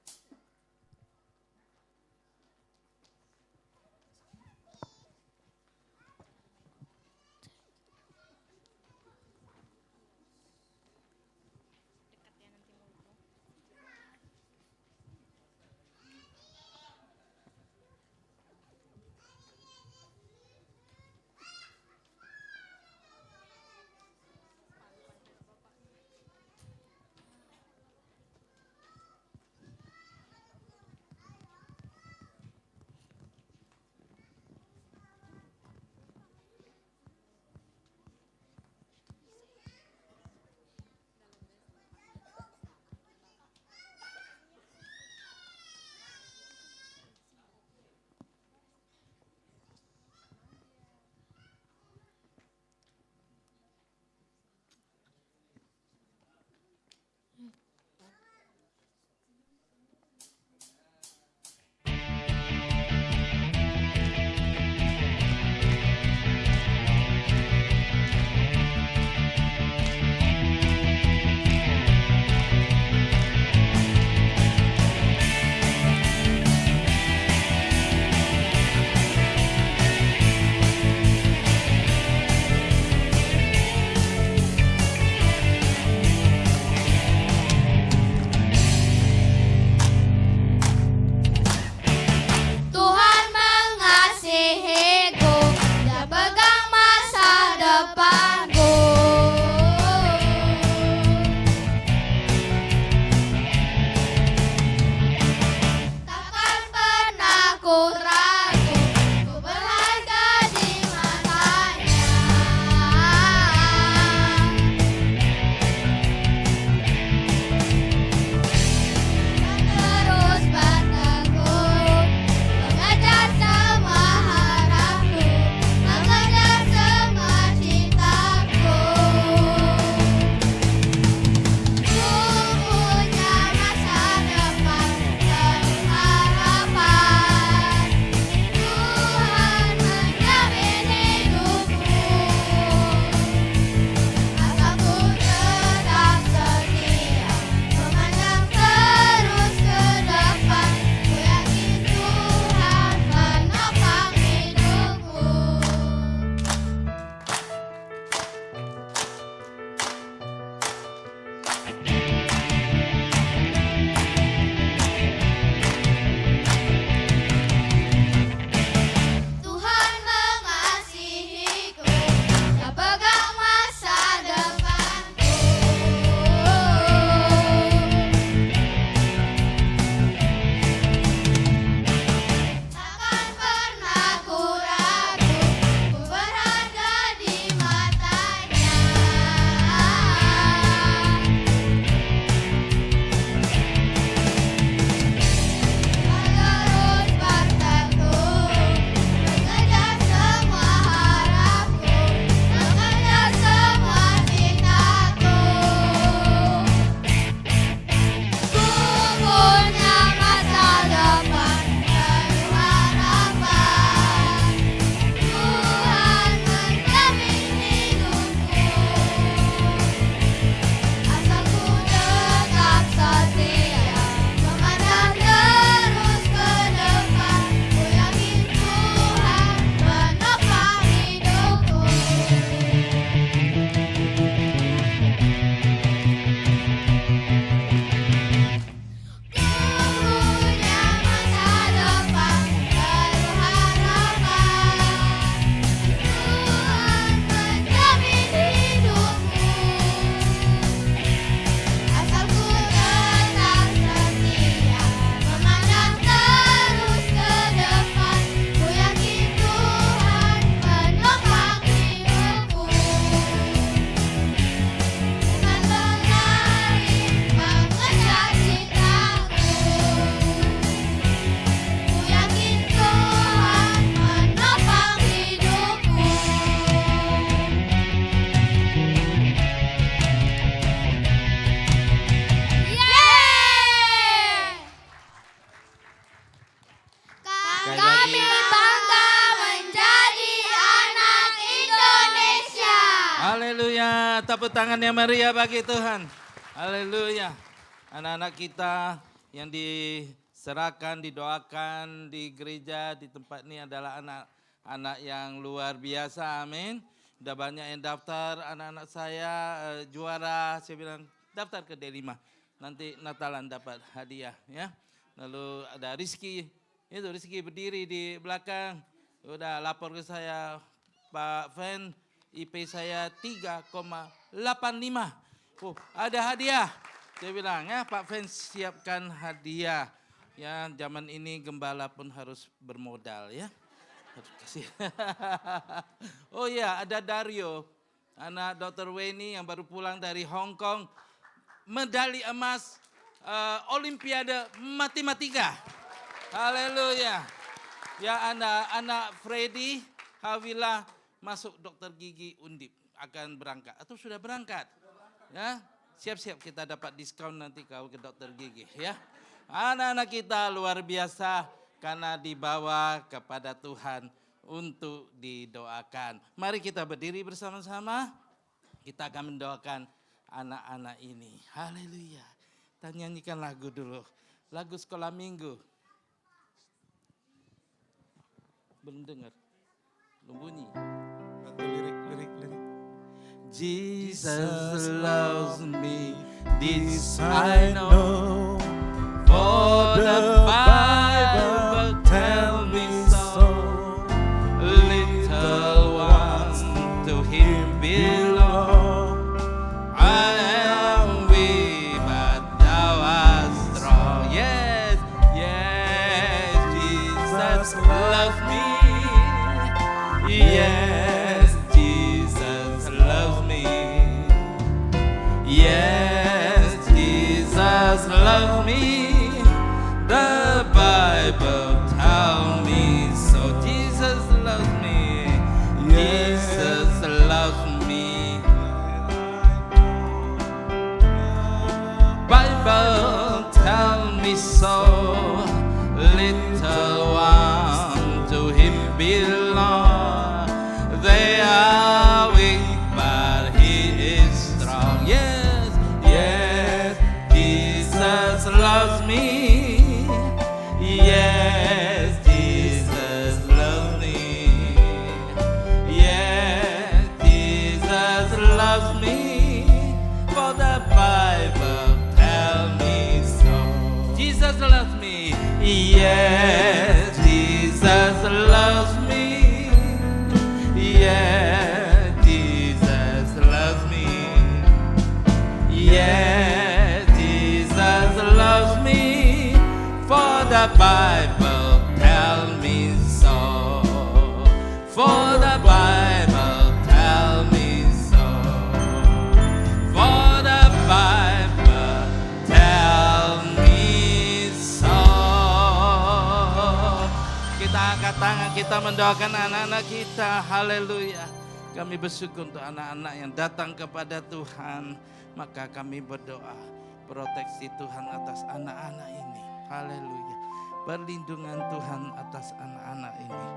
tepuk tangan yang meriah bagi Tuhan. Haleluya. Anak-anak kita yang diserahkan, didoakan di gereja, di tempat ini adalah anak-anak yang luar biasa, amin. Udah banyak yang daftar, anak-anak saya juara, saya bilang daftar ke D5. Nanti Natalan dapat hadiah ya. Lalu ada Rizky, itu Rizky berdiri di belakang, udah lapor ke saya, Pak Fen, IP saya 3,85. Ada hadiah. Saya bilang ya Pak Fen siapkan hadiah. Ya zaman ini gembala pun harus bermodal ya. Oh ya ada Dario, anak Dr. Weni yang baru pulang dari Hong Kong. Medali emas Olimpiade Matematika. Haleluya. Ya anak Freddy Hawila masuk dokter gigi Undip, akan berangkat atau sudah berangkat. Ya, siap-siap kita dapat diskon nanti kau ke dokter gigi ya. Anak-anak kita luar biasa karena dibawa kepada Tuhan untuk didoakan. Mari kita berdiri bersama-sama. Kita akan mendoakan anak-anak ini. Haleluya. Kita nyanyikan lagu dulu. Lagu sekolah minggu. Belum dengar. Belum bunyi. Lirik. Jesus loves me, this I know, for the Bible tells me so. Little ones to Him belong. I am weak, but Thou art strong. Yes, Jesus loves me. Yes, Jesus loves me. Yes, Jesus loves me. The Bible tells me so. Jesus loves me. Jesus loves me. Bible tells me so. Little one to Him belong. They are weak, but He is strong. Yes, Jesus loves me. Yes, Jesus loves me. Yes, Jesus loves me. For the Bible tells me so. Jesus loves me. Yes, Jesus loves me. Yeah, Jesus loves me. Yeah, Jesus loves me. For the Bible tells me so. For the Bible tells me so. For the Bible tells me so. Kita angkat tangan, kita mendoakan anak-anak kita. Haleluya. Kami bersyukur untuk anak-anak yang datang kepada Tuhan. Maka kami berdoa proteksi Tuhan atas anak-anak ini. Haleluya. Perlindungan Tuhan atas anak-anak ini.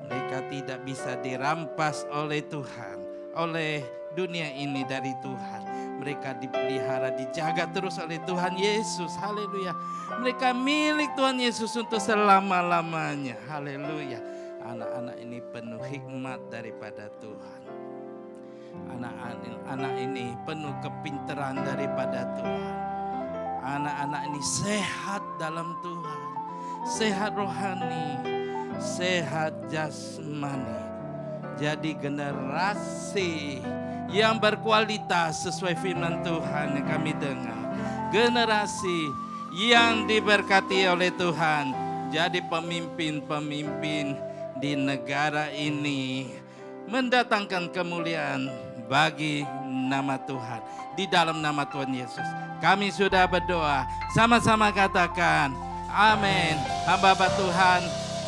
Mereka tidak bisa dirampas oleh Tuhan, oleh dunia ini dari Tuhan. Mereka dipelihara, dijaga terus oleh Tuhan Yesus. Haleluya. Mereka milik Tuhan Yesus untuk selama-lamanya. Haleluya. Anak-anak ini penuh hikmat daripada Tuhan. Anak-anak ini penuh kepintaran daripada Tuhan. Anak-anak ini sehat dalam Tuhan. Sehat rohani, sehat jasmani. Jadi generasi yang berkualitas sesuai firman Tuhan yang kami dengar. Generasi yang diberkati oleh Tuhan. Jadi pemimpin-pemimpin di negara ini. Mendatangkan kemuliaan bagi nama Tuhan. Di dalam nama Tuhan Yesus. Kami sudah berdoa. Sama-sama katakan amin. Hamba-hamba Tuhan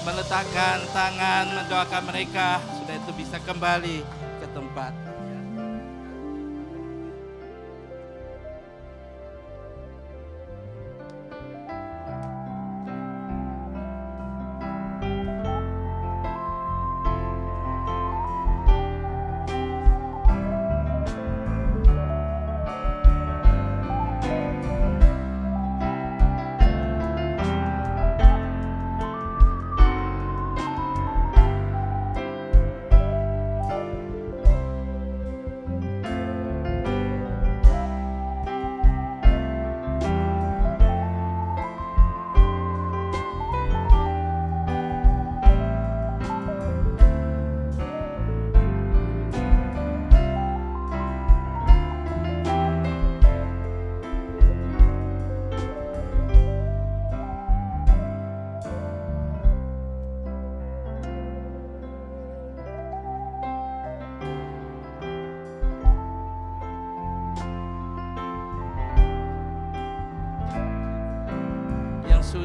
meletakkan tangan mendoakan mereka. Sudah itu bisa kembali ke tempat.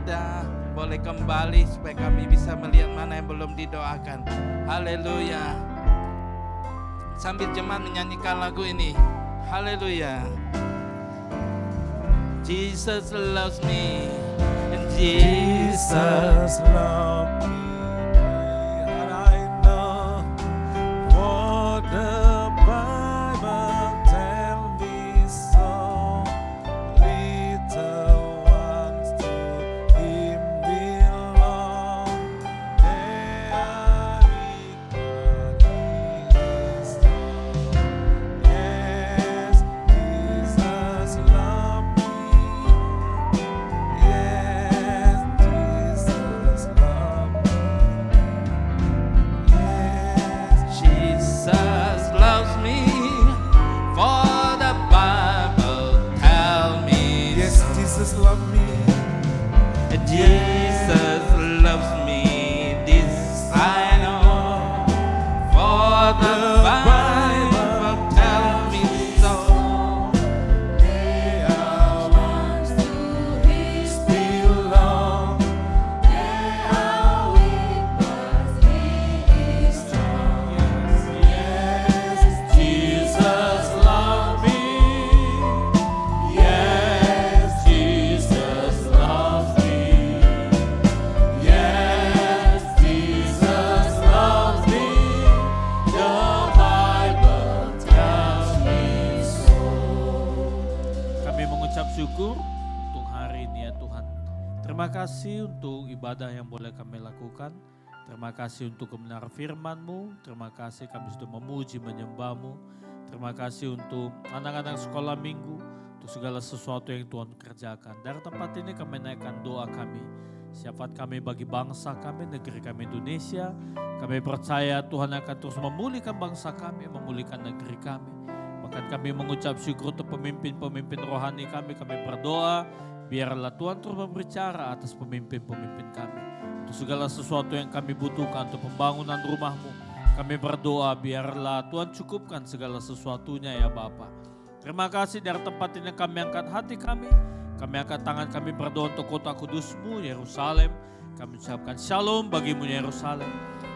sudah boleh kembali supaya kami bisa melihat mana yang belum didoakan. Haleluya. Sambil jemaat menyanyikan lagu ini. Haleluya. Jesus loves me. And Jesus loves me, and I know what the Bible tells me so. Little ones to Him belong. They are weak, but He is strong. Yes, Jesus loves me. Yes, Jesus loves me. Yes, Jesus loves me, for the Bible tell me Yes, so. Jesus love me. And Jesus loves me, this I know, for the Bible tell me so. they are ones to His belong. They are weak, but He is strong. Yes, Jesus loves me. Yes, Jesus loves me. Yes, Jesus loves me. The Bible tells me so. Kami mengucap syukur untuk hari ini ya Tuhan. Terima kasih untuk ibadah yang boleh kami lakukan. Terima kasih untuk kebenaran firman-Mu. Terima kasih kami sudah memuji menyembah-Mu. Terima kasih untuk anak-anak sekolah minggu. Untuk segala sesuatu yang Tuhan kerjakan. Dari tempat ini kami naikkan doa kami. Syafaat kami bagi bangsa kami, negeri kami Indonesia. Kami percaya Tuhan akan terus memulihkan bangsa kami, memulihkan negeri kami. Bahkan kami mengucap syukur untuk pemimpin-pemimpin rohani kami. Kami berdoa, biarlah Tuhan terus berbicara atas pemimpin-pemimpin kami. Untuk segala sesuatu yang kami butuhkan untuk pembangunan rumah-Mu. Kami berdoa, biarlah Tuhan cukupkan segala sesuatunya ya Bapa. Terima kasih dari tempat ini kami angkat hati kami. Kami angkat tangan kami berdoa untuk kota kudus-Mu, Yerusalem. Kami ucapkan shalom bagimu Yerusalem.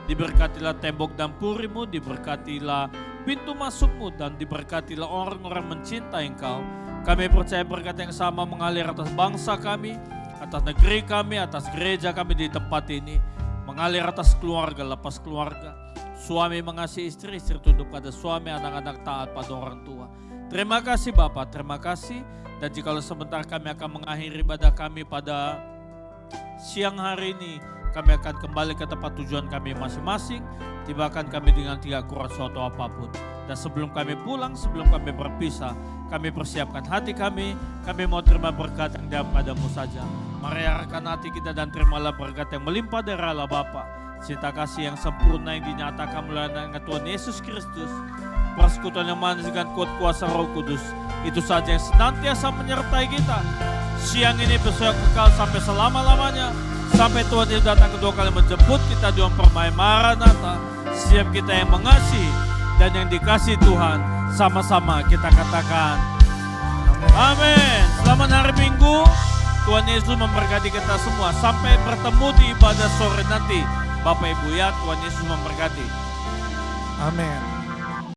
Diberkatilah tembok dan puri-Mu, diberkatilah pintu masuk-Mu, dan diberkatilah orang-orang mencintai Engkau. Kami percaya berkat yang sama mengalir atas bangsa kami, atas negeri kami, atas gereja kami di tempat ini. Mengalir atas keluarga, lepas keluarga. Suami mengasihi istri, istri tunduk pada suami, anak-anak taat pada orang tua. Terima kasih Bapak, terima kasih. Dan jikalau sebentar kami akan mengakhiri ibadah kami pada siang hari ini, kami akan kembali ke tempat tujuan kami masing-masing. Tibakan kami dengan tidak kurang suatu apapun. Dan sebelum kami pulang, sebelum kami berpisah, kami persiapkan hati kami mau terima berkat yang daripada-Mu saja. Mari arahkan hati kita dan terimalah berkat yang melimpah dari Allah Bapa. Cinta kasih yang sempurna yang dinyatakan melalui anak Tuhan Yesus Kristus. Persekutuan yang manis dengan kuat kuasa Roh Kudus. Itu saja yang senantiasa menyertai kita. Siang ini besok kekal sampai selama-lamanya. Sampai Tuhan Yesus datang kedua kali menjemput kita di dalam permainan Maranatha. Setiap kita yang mengasihi dan yang dikasihi Tuhan, sama-sama kita katakan amin. Selamat hari Minggu. Tuhan Yesus memberkati kita semua. Sampai bertemu di ibadah sore nanti. Bapak Ibu ya, Tuhan Yesus memberkati. Amin.